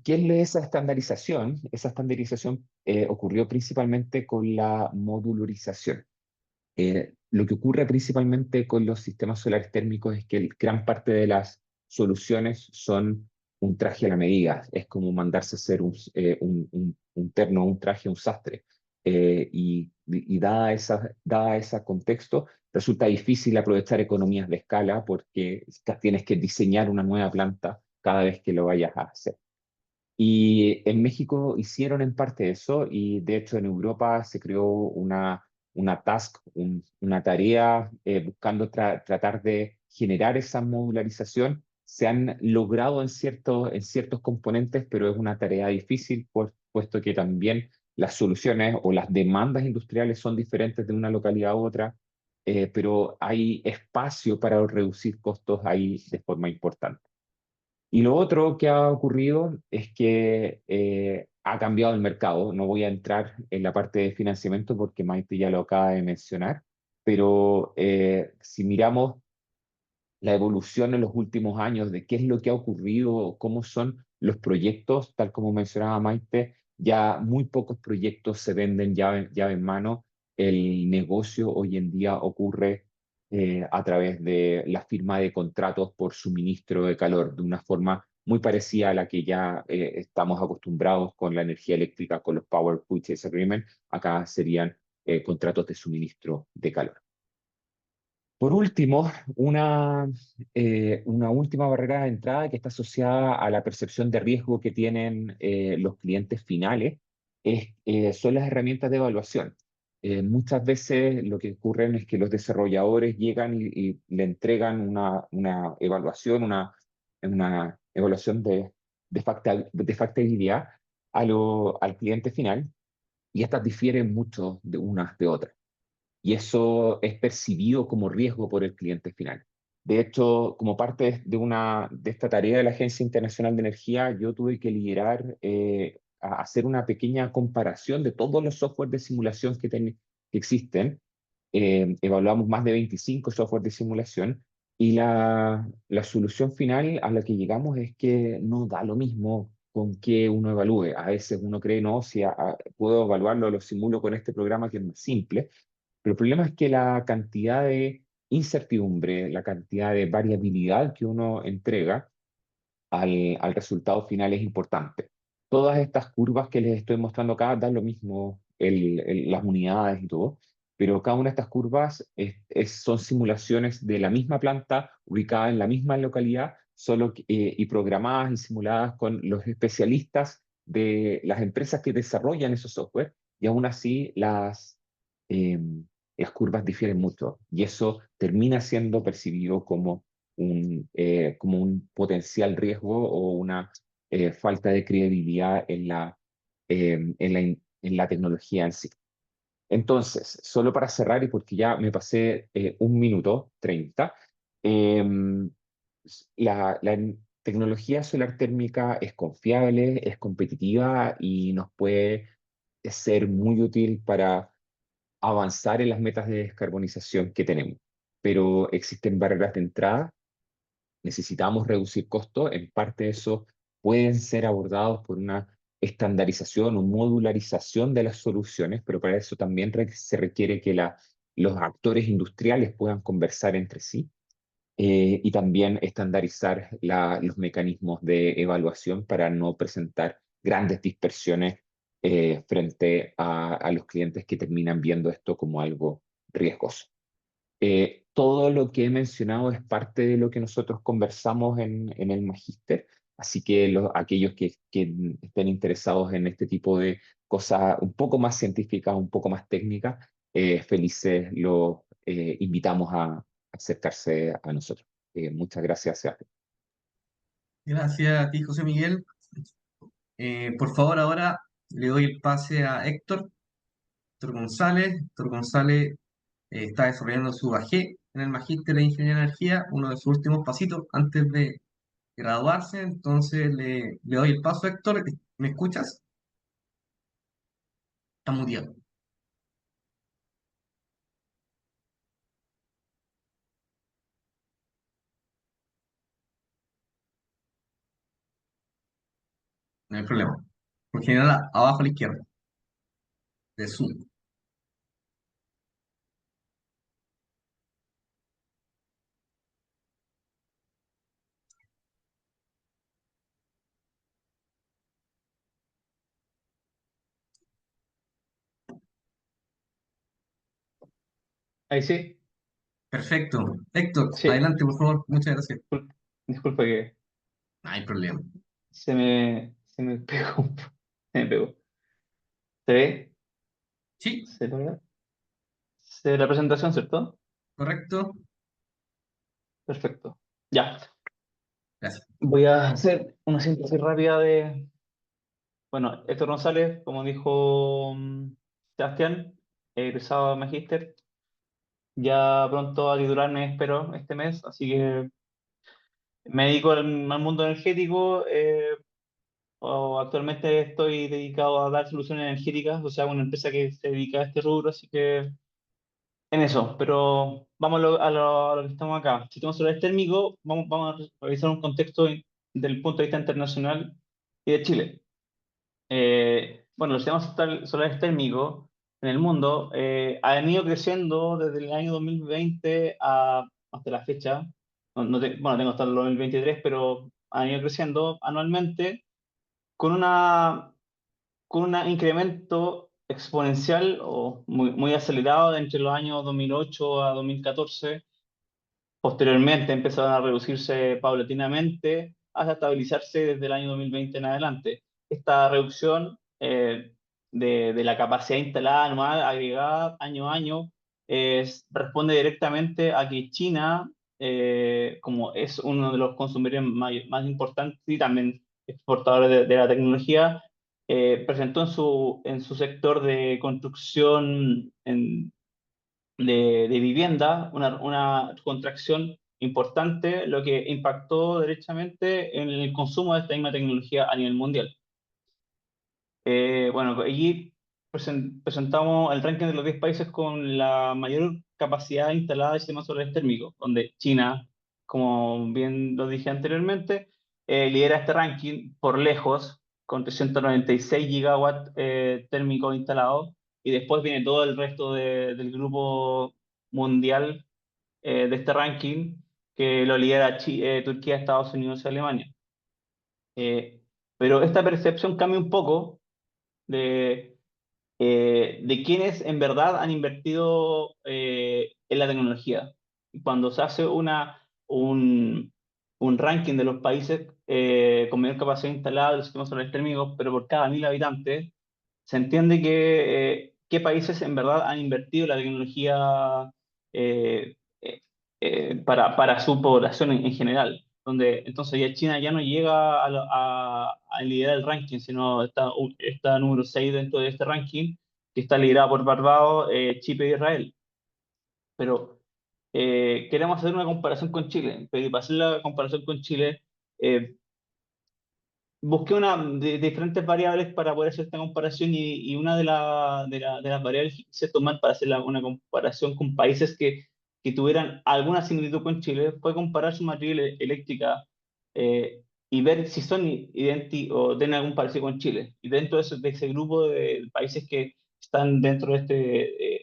¿Qué es esa estandarización? Esa estandarización ocurrió principalmente con la modularización. Lo que ocurre principalmente con los sistemas solares térmicos es que gran parte de las soluciones son un traje a la medida. Es como mandarse a hacer un terno, un traje, un sastre. Y dada ese contexto, resulta difícil aprovechar economías de escala porque tienes que diseñar una nueva planta cada vez que lo vayas a hacer. Y en México hicieron en parte eso y de hecho en Europa se creó una task, una tarea buscando tratar de generar esa modularización. Se han logrado en ciertos componentes, pero es una tarea difícil, puesto que también las soluciones o las demandas industriales son diferentes de una localidad a otra, pero hay espacio para reducir costos ahí de forma importante. Y lo otro que ha ocurrido es que ha cambiado el mercado. No voy a entrar en la parte de financiamiento porque Maite ya lo acaba de mencionar, pero si miramos la evolución en los últimos años de qué es lo que ha ocurrido, cómo son los proyectos, tal como mencionaba Maite, ya muy pocos proyectos se venden llave en mano. El negocio hoy en día ocurre a través de la firma de contratos por suministro de calor, de una forma muy parecida a la que ya estamos acostumbrados con la energía eléctrica, con los Power Purchase Agreement. Acá serían contratos de suministro de calor. Por último, una última barrera de entrada que está asociada a la percepción de riesgo que tienen los clientes finales son las herramientas de evaluación. Muchas veces lo que ocurre es que los desarrolladores llegan y le entregan una evaluación, una evaluación de factibilidad al cliente final y estas difieren mucho de unas de otras y eso es percibido como riesgo por el cliente final. De hecho, como parte de esta tarea de la Agencia Internacional de Energía, yo tuve que liderar a hacer una pequeña comparación de todos los softwares de simulación que existen. Evaluamos más de 25 softwares de simulación y la solución final a la que llegamos es que no da lo mismo con que uno evalúe. A veces uno cree, no, si puedo evaluarlo, lo simulo con este programa que es más simple, pero el problema es que la cantidad de incertidumbre, la cantidad de variabilidad que uno entrega al resultado final es importante. Todas estas curvas que les estoy mostrando acá dan lo mismo, las unidades y todo, pero cada una de estas curvas son simulaciones de la misma planta ubicada en la misma localidad, y programadas y simuladas con los especialistas de las empresas que desarrollan esos software, y aún así las curvas difieren mucho, y eso termina siendo percibido como un potencial riesgo o una falta de credibilidad en la tecnología en sí. Entonces, solo para cerrar y porque ya me pasé 1 minuto 30, em, la tecnología solar térmica es confiable, es competitiva y nos puede ser muy útil para avanzar en las metas de descarbonización que tenemos. Pero existen barreras de entrada, necesitamos reducir costos, en parte eso pueden ser abordados por una estandarización o modularización de las soluciones, pero para eso también se requiere que los actores industriales puedan conversar entre sí. y también estandarizar los mecanismos de evaluación para no presentar grandes dispersiones frente a los clientes que terminan viendo esto como algo riesgoso. Todo lo que he mencionado es parte de lo que nosotros conversamos en el magíster, así que aquellos que estén interesados en este tipo de cosas un poco más científicas, un poco más técnicas, felices los invitamos a acercarse a nosotros. Muchas gracias, Sebastián. Gracias a ti, José Miguel. Por favor, ahora le doy el pase a Héctor, Héctor González. Héctor González está desarrollando su AG en el Magíster de Ingeniería de Energía, uno de sus últimos pasitos antes de graduarse. Entonces le doy el paso a Héctor. ¿Me escuchas? Está muteado. No hay problema. Por general, abajo a la izquierda, de Zoom. Ahí sí, Perfecto. Héctor, sí, adelante, por favor. Muchas gracias. disculpa que No hay problema. se me pegó, se me pegó. ¿Se ve? Sí, ¿Se logra? ¿Se ve la presentación, cierto? correcto. Perfecto. Ya, Gracias. voy a hacer una síntesis rápida de, bueno, Héctor González, como dijo Sebastián, egresado de Magíster, ya pronto a titularme, espero, este mes, así que me dedico al mundo energético. Actualmente estoy dedicado a dar soluciones energéticas, o sea, una empresa que se dedica a este rubro, así que en eso, pero vamos a lo que estamos acá. Sistema solar térmico, vamos a revisar un contexto del punto de vista internacional y de Chile. Bueno, los sistemas solares térmicos en el mundo han ido creciendo desde el año 2020 hasta la fecha. Bueno, tengo hasta el 2023, pero han ido creciendo anualmente con un incremento exponencial o muy acelerado entre los años 2008 a 2014. Posteriormente empezaron a reducirse paulatinamente hasta estabilizarse desde el año 2020 en adelante. Esta reducción de la capacidad instalada anual agregada año a año responde directamente a que China, como es uno de los consumidores más importantes y también exportadores de la tecnología, presentó en su sector de construcción de vivienda una contracción importante, lo que impactó derechamente en el consumo de esta misma tecnología a nivel mundial. Bueno, allí presentamos el ranking de los 10 países con la mayor capacidad instalada de sistemas solares térmicos, donde China, como bien lo dije anteriormente, lidera este ranking por lejos, con 396 gigawatts térmicos instalados, y después viene todo el resto del grupo mundial de este ranking, que lo lidera Turquía, Estados Unidos y Alemania. Pero esta percepción cambia un poco de, de quienes en verdad han invertido en la tecnología. Cuando se hace un ranking de los países con mayor capacidad instalada de los sistemas solares térmicos, pero por cada 1.000 habitantes, se entiende qué países en verdad han invertido en la tecnología eh, para su población en general. Donde entonces ya China ya no llega a liderar el ranking, sino está número 6 dentro de este ranking, que está liderado por Barbados, Chipre e Israel. Pero queremos hacer una comparación con Chile, pero para hacer la comparación con Chile, eh, busqué diferentes variables para poder hacer esta comparación, y una de las variables que quise tomar para hacer una comparación con países que tuvieran alguna similitud con Chile fue comparar su matriz eléctrica y ver si son idénticos o tienen algún parecido con Chile. Y dentro de ese grupo de países que están dentro de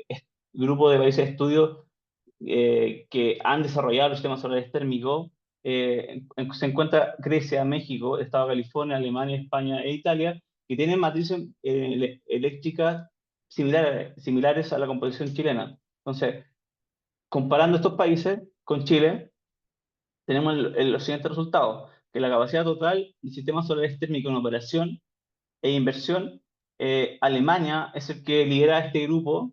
este grupo de países de estudio, que han desarrollado los sistemas solares térmicos. Se encuentra Grecia, México, Estado de California, Alemania, España e Italia, que tienen matrices eléctricas similares a la composición chilena. Entonces, comparando estos países con Chile, tenemos los siguientes resultados: que la capacidad total del sistema solar térmico en operación e inversión, Alemania es el que lidera este grupo,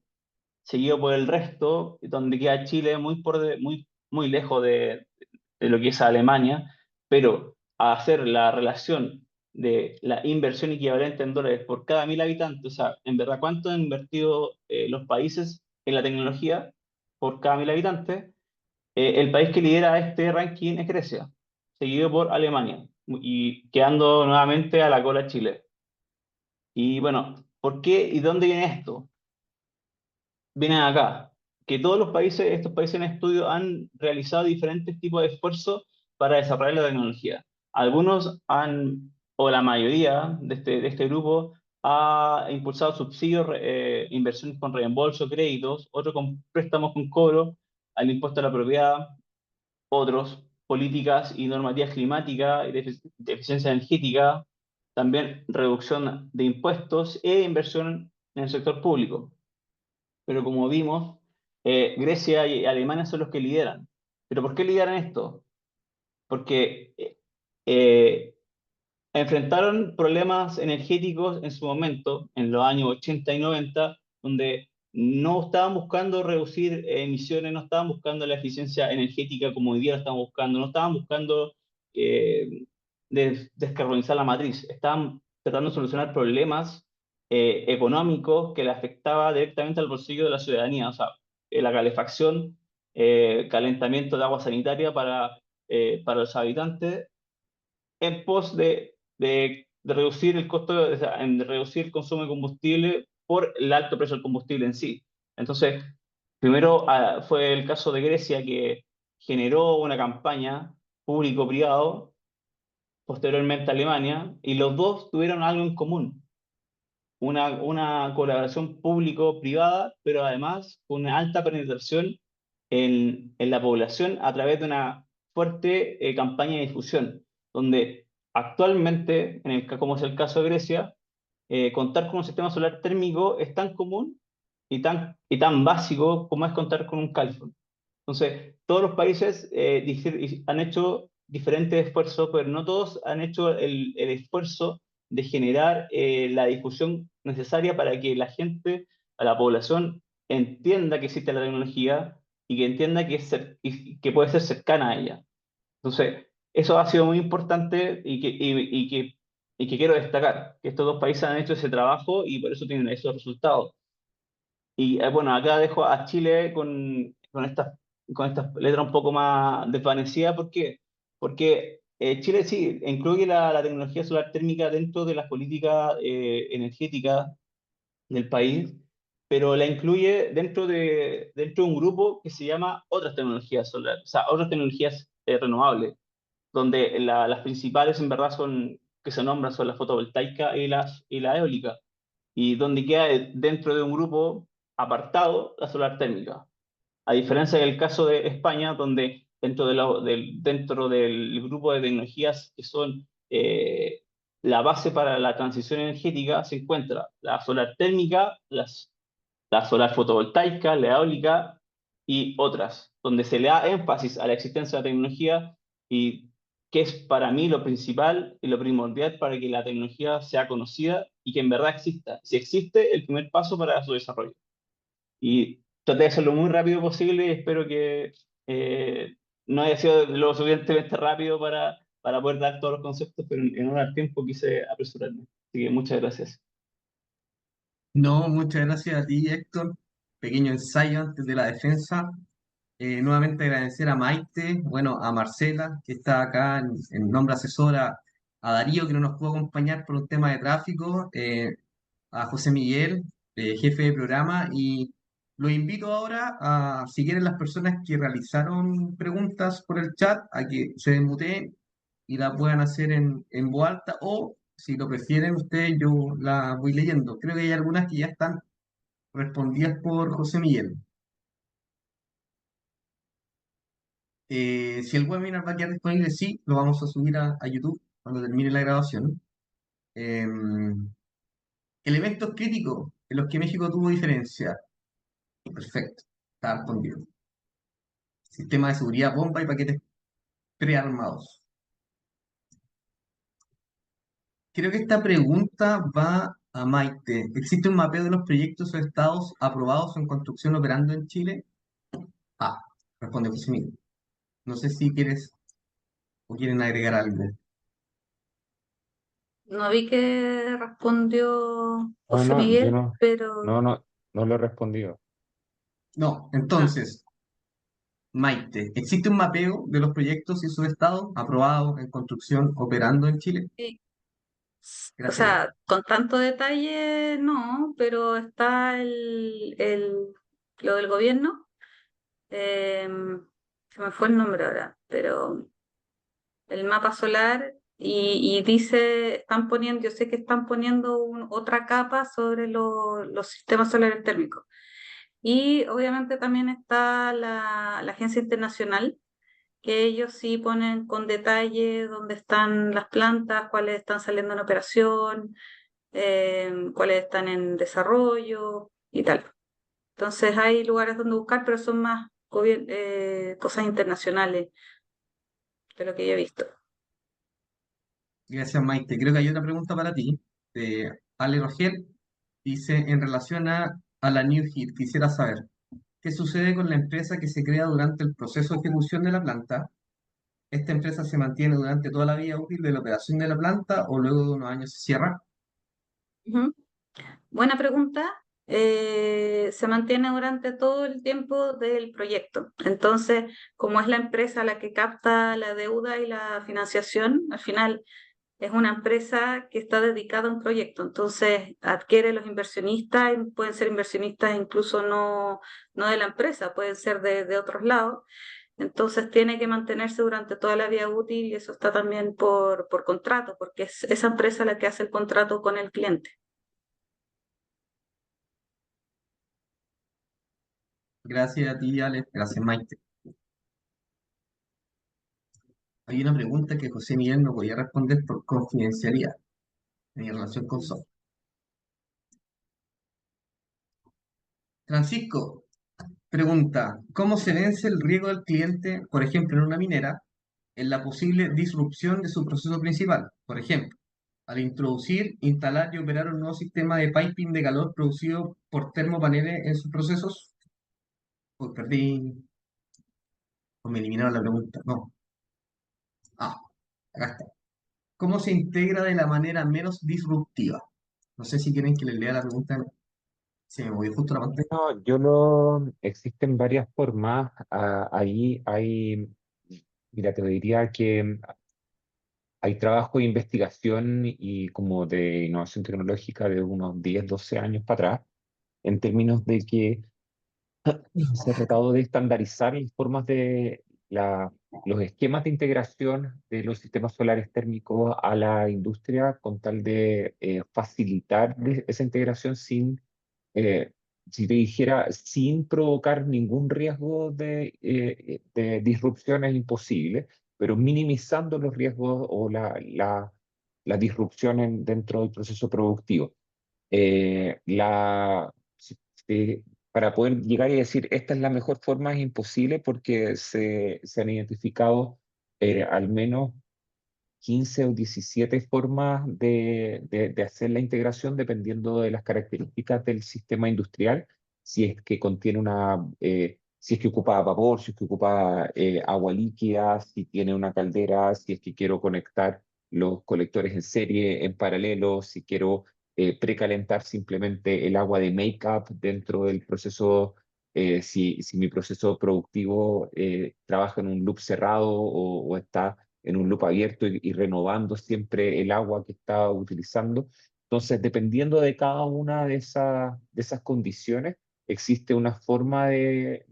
seguido por el resto, donde queda Chile muy lejos de lo que es Alemania, pero a hacer la relación de la inversión equivalente en dólares por cada 1.000 habitantes, o sea, en verdad, cuánto han invertido los países en la tecnología por cada 1.000 habitantes, el país que lidera este ranking es Grecia, seguido por Alemania, y quedando nuevamente a la cola Chile. Y bueno, ¿por qué y dónde viene esto? Viene acá, que todos estos países en estudio han realizado diferentes tipos de esfuerzos para desarrollar la tecnología. Algunos o la mayoría de este grupo, ha impulsado subsidios, inversiones con reembolso, créditos, otros con préstamos con cobro al impuesto a la propiedad, otros políticas y normativas climáticas y de eficiencia energética, también reducción de impuestos e inversión en el sector público. Pero como vimos, Grecia y Alemania son los que lideran. ¿Pero por qué lideran esto? Porque eh, enfrentaron problemas energéticos en su momento, en los años 80 y 90, donde no estaban buscando reducir emisiones, no estaban buscando la eficiencia energética como hoy día la estamos buscando, no estaban buscando descarbonizar la matriz, estaban tratando de solucionar problemas económicos que le afectaba directamente al bolsillo de la ciudadanía, o sea, la calefacción, calentamiento de agua sanitaria para los habitantes, en pos de reducir el costo, o sea, en reducir el consumo de combustible por el alto precio del combustible en sí. Entonces, primero fue el caso de Grecia, que generó una campaña público-privado, posteriormente Alemania, y los dos tuvieron algo en común: una colaboración público-privada, pero además con una alta penetración en la población a través de una fuerte campaña de difusión, donde actualmente, como es el caso de Grecia, contar con un sistema solar térmico es tan común y tan básico como es contar con un calefón. Entonces, todos los países han hecho diferentes esfuerzos, pero no todos han hecho el esfuerzo de generar la difusión necesaria para que la gente, a la población, entienda que existe la tecnología y que entienda que puede ser cercana a ella. Entonces, eso ha sido muy importante y que quiero destacar, que estos dos países han hecho ese trabajo y por eso tienen esos resultados. Y bueno, acá dejo a Chile con estas letras un poco más desvanecidas. ¿Por qué? Porque Chile sí incluye la tecnología solar térmica dentro de las políticas energéticas del país, pero la incluye dentro de un grupo que se llama otras tecnologías solares, o sea, otras tecnologías renovables, donde las principales en verdad que se nombran son la fotovoltaica y la eólica, y donde queda dentro de un grupo apartado la solar térmica. A diferencia del caso de España, donde dentro del grupo de tecnologías que son la base para la transición energética, se encuentra la solar térmica, la solar fotovoltaica, la eólica y otras, donde se le da énfasis a la existencia de la tecnología y que es para mí lo principal y lo primordial para que la tecnología sea conocida y que en verdad exista. Si existe, el primer paso para su desarrollo. Y traté de hacerlo lo muy rápido posible y espero que no haya sido lo suficientemente rápido para poder dar todos los conceptos, pero en un tiempo quise apresurarme. Así que muchas gracias. No, muchas gracias a ti, Héctor. Pequeño ensayo antes de la defensa. Nuevamente agradecer a Maite, bueno, a Marcela, que está acá en nombre asesora, a Darío, que no nos pudo acompañar por un tema de tráfico, a José Miguel, jefe de programa, y los invito ahora a, si quieren las personas que realizaron preguntas por el chat, a que se desmuteen y la puedan hacer en voz alta, o si lo prefieren ustedes, yo la voy leyendo. Creo que hay algunas que ya están respondidas por José Miguel. Si el webinar va a quedar disponible, sí, lo vamos a subir a YouTube cuando termine la grabación. Elementos críticos en los que México tuvo diferencia. Perfecto, está respondido. Sistema de seguridad, bomba y paquetes prearmados. Creo que esta pregunta va a Maite. ¿Existe un mapeo de los proyectos o estados aprobados en construcción operando en Chile? Ah, responde José Miguel. No sé si quieres o quieren agregar algo. No vi que respondió No, José no, yo Miguel, no, pero... no lo he respondido. No, Ah, entonces, Maite, ¿existe un mapeo de los proyectos y sus estados aprobados en construcción operando en Chile? sí. O Gracias, Maite. sea, con tanto detalle no, pero está lo del gobierno. Se me fue el nombre ahora, pero el mapa solar y dice, están poniendo, yo sé que están poniendo otra capa sobre los sistemas solares térmicos. Y obviamente también está la Agencia Internacional, que ellos sí ponen con detalle dónde están las plantas, cuáles están saliendo en operación, cuáles están en desarrollo y tal. Entonces hay lugares donde buscar, pero son más cosas internacionales de lo que yo he visto. Gracias, Maite. Creo que hay otra pregunta para ti, de Ale Rogel. Dice, en relación a la New Hit, quisiera saber, ¿qué sucede con la empresa que se crea durante el proceso de ejecución de la planta? ¿Esta empresa se mantiene durante toda la vida útil de la operación de la planta o luego de unos años se cierra? Ujú. Buena pregunta. Se mantiene durante todo el tiempo del proyecto. Entonces, como es la empresa la que capta la deuda y la financiación, al final es una empresa que está dedicada a un proyecto. Entonces, adquiere los inversionistas, y pueden ser inversionistas incluso no de la empresa, pueden ser de otros lados. Entonces, tiene que mantenerse durante toda la vida útil y eso está también por contrato, porque es esa empresa la que hace el contrato con el cliente. Gracias a ti, Ale. Gracias, Maite. Hay una pregunta que José Miguel no podía responder por confidencialidad en relación con software. Francisco pregunta, ¿cómo se vence el riesgo del cliente, por ejemplo, en una minera, en la posible disrupción de su proceso principal? Por ejemplo, al introducir, instalar y operar un nuevo sistema de piping de calor producido por termopaneles en sus procesos. Uy, perdí, o me eliminaron la pregunta. No. Ah, acá está. ¿Cómo se integra de la manera menos disruptiva? No sé si quieren que les lea la pregunta. Se me movió justo la pantalla. No, yo lo, existen varias formas. Ahí hay, mira, te diría que hay trabajo de investigación y como de innovación tecnológica de unos 10 12 años para atrás, en términos de que se ha tratado de estandarizar las formas de los esquemas de integración de los sistemas solares térmicos a la industria con tal de facilitar esa integración sin, eh, si te dijera, sin provocar ningún riesgo de disrupción es imposible, pero minimizando los riesgos o la disrupción dentro del proceso productivo. Si para poder llegar y decir esta es la mejor forma es imposible porque se han identificado al menos 15 o 17 formas de hacer la integración dependiendo de las características del sistema industrial, si es que contiene si es que ocupa vapor, si es que ocupa agua líquida, si tiene una caldera, si es que quiero conectar los colectores en serie, en paralelo, si quiero precalentar simplemente el agua de make-up dentro del proceso, si mi proceso productivo trabaja en un loop cerrado o está en un loop abierto y renovando siempre el agua que está utilizando. Entonces, dependiendo de cada una de esas condiciones, existe una forma de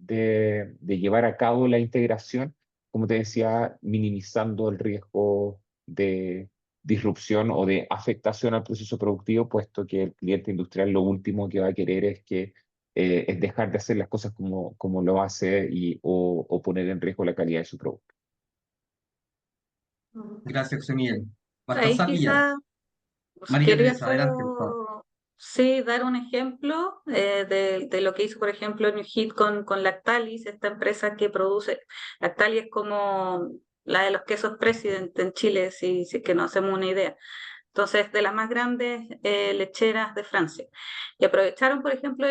llevar a cabo la integración, como te decía, minimizando el riesgo de disrupción o de afectación al proceso productivo, puesto que el cliente industrial lo último que va a querer es que es dejar de hacer las cosas como lo hace o poner en riesgo la calidad de su producto. Gracias, José Miguel. Ahí Baltasar Villar. quizá María quería Teresa, adelante, por favor. solo, sí, dar un ejemplo de lo que hizo, por ejemplo, New Hit con Lactalis, esta empresa que produce. Lactalis es como la de los quesos President en Chile, si es que no hacemos una idea. Entonces, de las más grandes lecheras de Francia. Y aprovecharon, por ejemplo,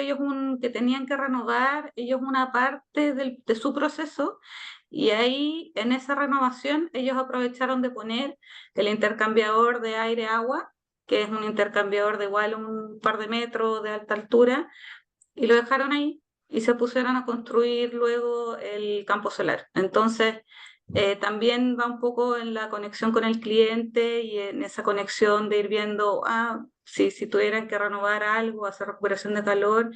que tenían que renovar ellos una parte de su proceso, y ahí, en esa renovación, ellos aprovecharon de poner el intercambiador de aire-agua, que es un intercambiador de igual un par de metros de alta altura, y lo dejaron ahí y se pusieron a construir luego el campo solar. Entonces, también va un poco en la conexión con el cliente y en esa conexión de ir viendo, si tuvieran que renovar algo, hacer recuperación de calor.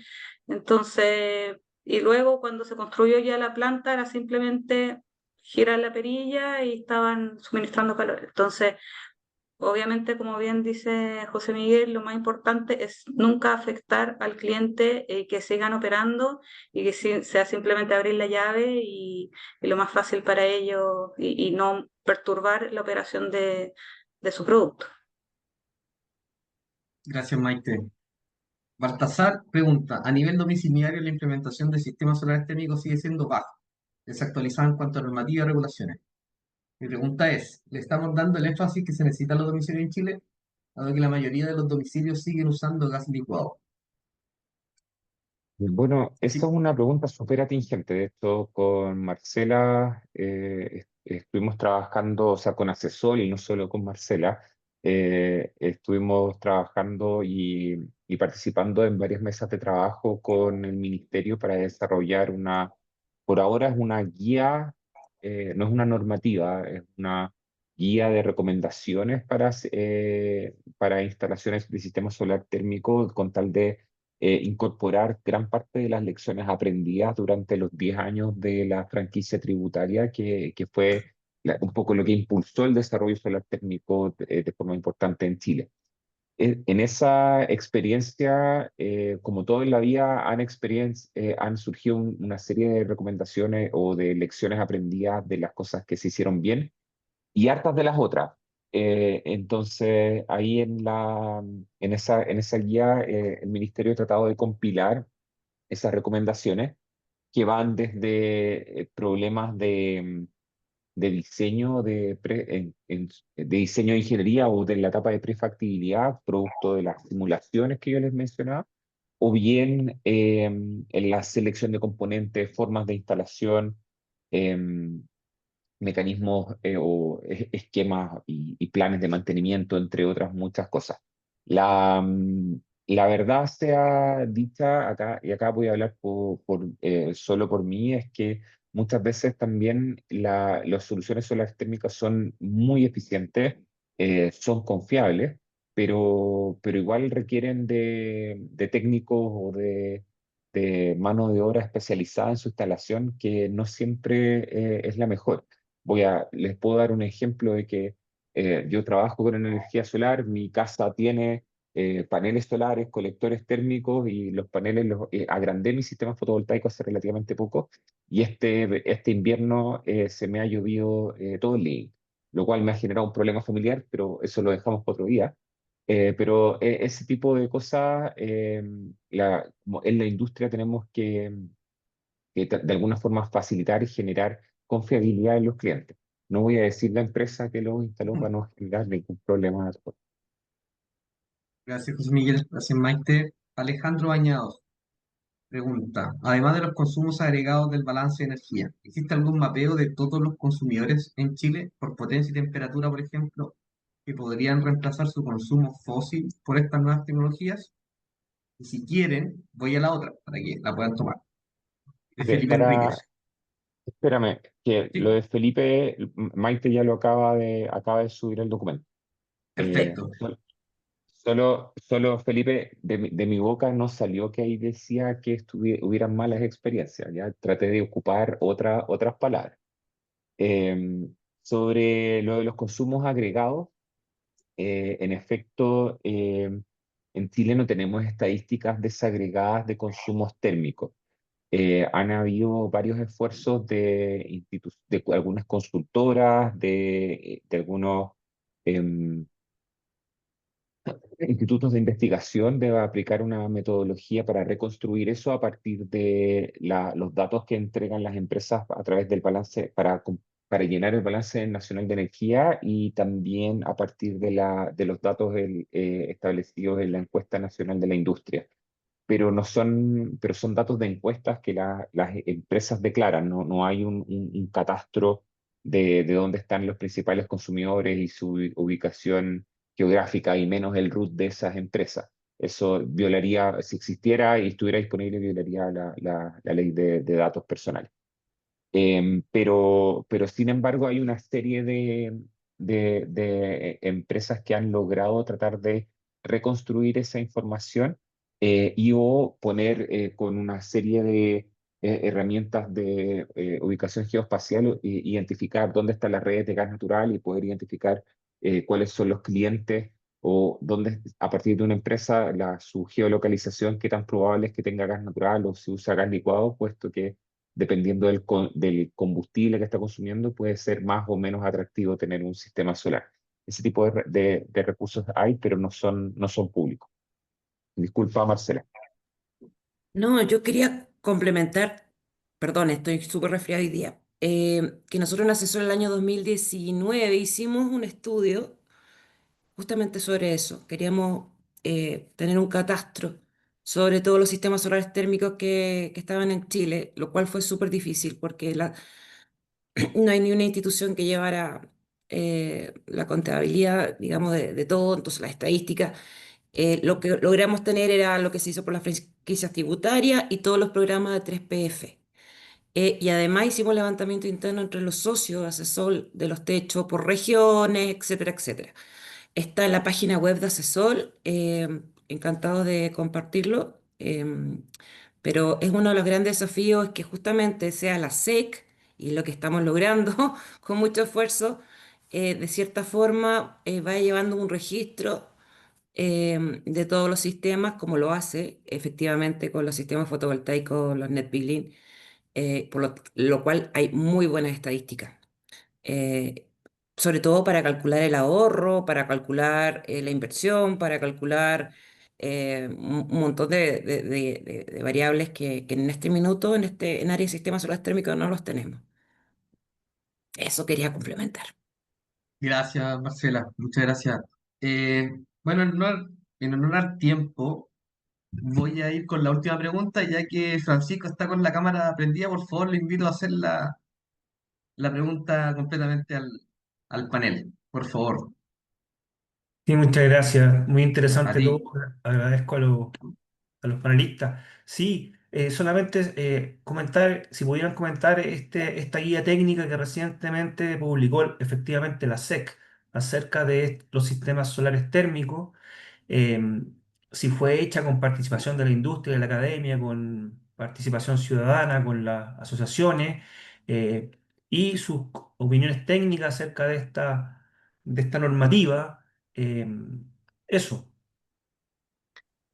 Entonces, y luego cuando se construyó ya la planta era simplemente girar la perilla y estaban suministrando calor. Entonces, obviamente, como bien dice José Miguel, lo más importante es nunca afectar al cliente y que sigan operando y que sea simplemente abrir la llave y lo más fácil para ellos y no perturbar la operación de su producto. Gracias, Maite. Baltasar pregunta, a nivel domiciliario la implementación de sistemas solares térmicos sigue siendo baja, desactualizada en cuanto a normativa y regulaciones. Mi pregunta es, ¿le estamos dando el énfasis que se necesita en los domicilios en Chile? Dado que la mayoría de los domicilios siguen usando gas licuado. Bueno, esa Sí, es una pregunta súper atingente. De hecho, con Marcela estuvimos trabajando, o sea, con Asesol y no solo con Marcela, estuvimos trabajando y participando en varias mesas de trabajo con el ministerio para desarrollar por ahora es una guía, no es una normativa, es una guía de recomendaciones para instalaciones de sistema solar térmico con tal de incorporar gran parte de las lecciones aprendidas durante los 10 años de la franquicia tributaria, que fue un poco lo que impulsó el desarrollo solar técnico de forma importante en Chile. En esa experiencia, como todo en la vida, han surgido una serie de recomendaciones o de lecciones aprendidas de las cosas que se hicieron bien y hartas de las otras. Entonces, ahí en esa guía, el ministerio ha tratado de compilar esas recomendaciones que van desde problemas de diseño de diseño de ingeniería o de la etapa de prefactibilidad, producto de las simulaciones que yo les mencionaba, o bien en la selección de componentes, formas de instalación, em, mecanismos esquemas y planes de mantenimiento, entre otras muchas cosas. La verdad sea dicha acá, y acá voy a hablar solo por mí, es que muchas veces también las soluciones solares térmicas son muy eficientes, son confiables, pero igual requieren de técnicos o de mano de obra especializada en su instalación, que no siempre es la mejor. Les puedo dar un ejemplo de que yo trabajo con energía solar, mi casa tiene paneles solares, colectores térmicos y los paneles agrandé mi sistema fotovoltaico hace relativamente poco y este invierno se me ha llovido todo el día, lo cual me ha generado un problema familiar, pero eso lo dejamos para otro día. Pero ese tipo de cosas, como en la industria tenemos que de alguna forma facilitar y generar confiabilidad en los clientes. No voy a decir la empresa que lo instaló para no generar ningún problema después. gracias, José Miguel. Gracias, Maite. Alejandro Bañados pregunta, además de los consumos agregados del balance de energía, ¿existe algún mapeo de todos los consumidores en Chile por potencia y temperatura, por ejemplo, que podrían reemplazar su consumo fósil por estas nuevas tecnologías? Y si quieren, voy a la otra para que la puedan tomar. De Ok, Felipe Enríquez. espérame, que lo Sí, de Felipe, Maite ya lo acaba de subir el documento. perfecto. Solo Felipe, de mi boca no salió que ahí decía que hubieran malas experiencias, ya traté de ocupar otras palabras. Sobre lo de los consumos agregados, en efecto, En Chile no tenemos estadísticas desagregadas de consumos térmicos. Han habido varios esfuerzos de algunas consultoras, de algunos em, institutos de investigación, de aplicar una metodología para reconstruir eso a partir de los datos que entregan las empresas a través del balance, para llenar el balance nacional de energía, y también a partir de los datos establecidos en la encuesta nacional de la industria, pero son datos de encuestas que las empresas declaran. No, no hay un catastro de dónde están los principales consumidores y su ubicación geográfica, y menos el root de esas empresas. Eso violaría, si existiera y estuviera disponible, violaría la ley de datos personales. Pero sin embargo hay una serie de empresas que han logrado tratar de reconstruir esa información, y o poner con una serie de herramientas de ubicación geoespacial, identificar dónde están las redes de gas natural y poder identificar cuáles son los clientes, o dónde, a partir de una empresa, su geolocalización, qué tan probable es que tenga gas natural o si usa gas licuado, puesto que dependiendo del combustible que está consumiendo, puede ser más o menos atractivo tener un sistema solar. Ese tipo de recursos hay, pero no son públicos. Disculpa, Marcela. No, yo quería complementar, perdón, estoy súper resfriada hoy día, que nosotros en Asesor el año 2019 hicimos un estudio justamente sobre eso. Queríamos tener un catastro sobre todos los sistemas solares térmicos que estaban en Chile, lo cual fue súper difícil porque no hay ni una institución que llevara la contabilidad, digamos, de todo, entonces las estadísticas. Lo que logramos tener era lo que se hizo por las franquicias tributarias y todos los programas de 3PF. Y además hicimos levantamiento interno entre los socios, asesor de los techos por regiones, etcétera, etcétera. Está en la página web de Asesor, encantado de compartirlo, pero es uno de los grandes desafíos que justamente sea la SEC, y lo que estamos logrando con mucho esfuerzo, de cierta forma va llevando un registro de todos los sistemas, como lo hace efectivamente con los sistemas fotovoltaicos, los net billing, por lo cual hay muy buenas estadísticas. eh, Sobre todo para calcular el ahorro, para calcular la inversión, para calcular un montón de variables que en este minuto, en área de sistemas solares térmicos, no los tenemos. Eso quería complementar. Gracias, Marcela, muchas gracias. Eh, bueno, en honor al tiempo, voy a ir con la última pregunta, ya que Francisco está con la cámara prendida. Por favor, le invito a hacer la pregunta completamente al panel, por favor, Sí, muchas gracias. Muy a interesante todo. ti. Agradezco a los panelistas. Sí, solamente comentar, si pudieran comentar esta guía técnica que recientemente publicó efectivamente la SEC acerca de los sistemas solares térmicos, eh, si fue hecha con participación de la industria, de la academia, con participación ciudadana, con las asociaciones, eh, y sus opiniones técnicas acerca de esta normativa. eh, Eso.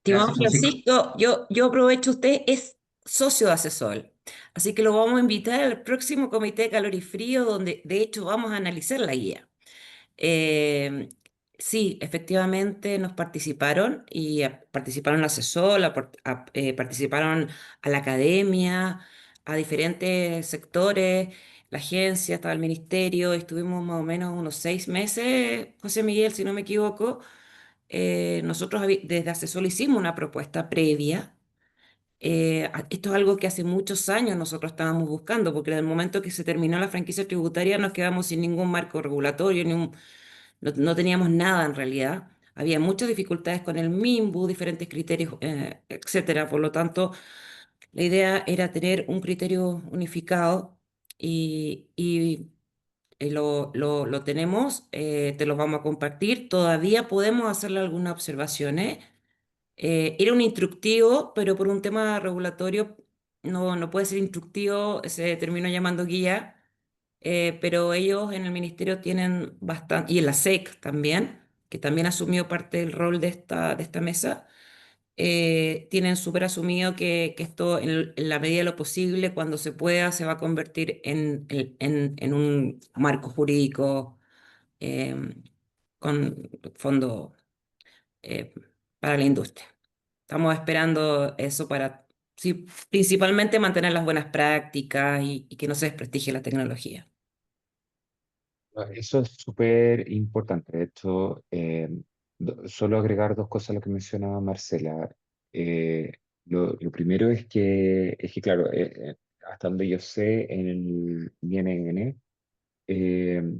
Estimado Gracias, Francisco. Francisco, yo aprovecho, usted es socio de Asesor, así que lo vamos a invitar al próximo Comité de Calor y Frío, donde de hecho vamos a analizar la guía. Eh, sí, efectivamente nos participaron y participaron el asesor, participaron a la academia, a diferentes sectores, la agencia, estaba el ministerio, estuvimos más o menos unos 6 meses, José Miguel, si no me equivoco. Nosotros desde asesor hicimos una propuesta previa. Esto es algo que hace muchos años nosotros estábamos buscando, porque en el momento que se terminó la franquicia tributaria nos quedamos sin ningún marco regulatorio, no teníamos nada en realidad. Había muchas dificultades con el MIMBU, diferentes criterios, etcétera. Por lo tanto, la idea era tener un criterio unificado y lo tenemos, te lo vamos a compartir. Todavía podemos hacerle algunas observaciones. Era un instructivo, pero por un tema regulatorio no puede ser instructivo, se terminó llamando guía, pero ellos en el ministerio tienen bastante, y en la SEC también, que también asumió parte del rol de esta mesa, tienen súper asumido que esto, en la medida de lo posible, cuando se pueda, se va a convertir en un marco jurídico eh, con fondo eh, para la industria. Estamos esperando eso para, sí, principalmente mantener las buenas prácticas y que no se desprestigie la tecnología. Eso es súper importante. De hecho, solo agregar dos cosas a lo que mencionaba Marcela. Eh, lo primero es que claro, hasta donde yo sé, en el INN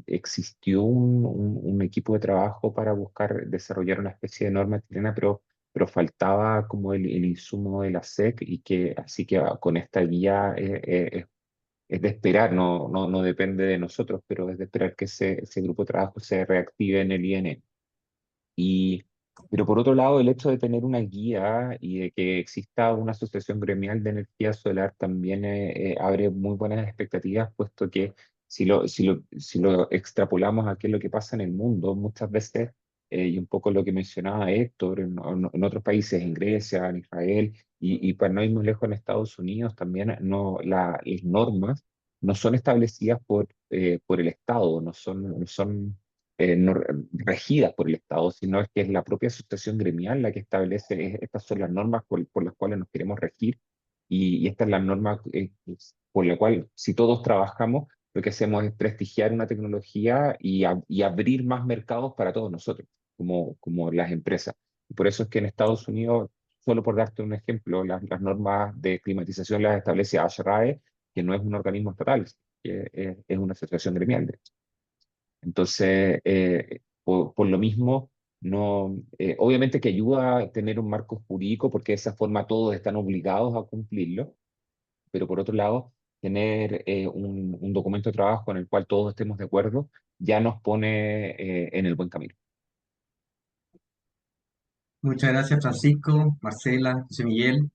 existió un equipo de trabajo para buscar desarrollar una especie de norma chilena, pero faltaba como el insumo de la SEC y que así que con esta guía es de esperar, no depende de nosotros, pero es de esperar que ese grupo de trabajo se reactive en el IN. Y, pero por otro lado, el hecho de tener una guía y de que exista una asociación gremial de energía solar también abre muy buenas expectativas, puesto que si lo extrapolamos a qué es lo que pasa en el mundo, muchas veces, y un poco lo que mencionaba Héctor, en otros países, en Grecia, en Israel, y para no ir muy lejos en Estados Unidos, también las normas no son establecidas por el Estado, no son no regidas por el Estado, sino es que es la propia asociación gremial la que establece, estas son las normas por las cuales nos queremos regir y esta es la norma por la cual si todos trabajamos, lo que hacemos es prestigiar una tecnología y abrir más mercados para todos nosotros, como las empresas. Y por eso es que en Estados Unidos, solo por darte un ejemplo, las normas de climatización las establece ASHRAE, que no es un organismo estatal, que es una asociación gremial. Entonces, por lo mismo, no, obviamente que ayuda a tener un marco jurídico porque de esa forma todos están obligados a cumplirlo, pero por otro lado, tener un documento de trabajo en el cual todos estemos de acuerdo ya nos pone en el buen camino. Muchas gracias, Francisco, Marcela, José Miguel.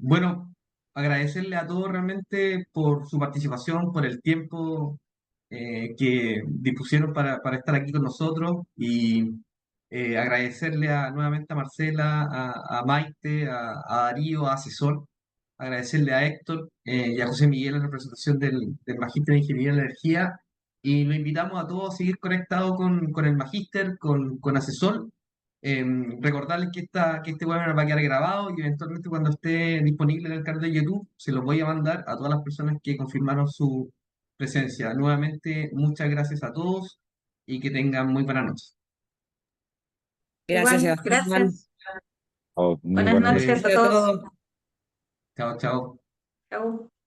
Bueno, agradecerle a todos realmente por su participación, por el tiempo que dispusieron para estar aquí con nosotros y agradecerle nuevamente a Marcela, a Maite, a Darío, a Asesor, agradecerle a Héctor y a José Miguel en representación del Magíster de Ingeniería de Energía y lo invitamos a todos a seguir conectados con el Magíster, con Asesor. Recordarles que este webinar va a quedar grabado y eventualmente cuando esté disponible en el canal de YouTube se los voy a mandar a todas las personas que confirmaron su presencia. Nuevamente, muchas gracias a todos y que tengan muy buena noche. Gracias, Igual, Sebastián. gracias. Oh, muy Buenas buenas noches. noches a Gracias a todos. todos. Chao, chao. Chau.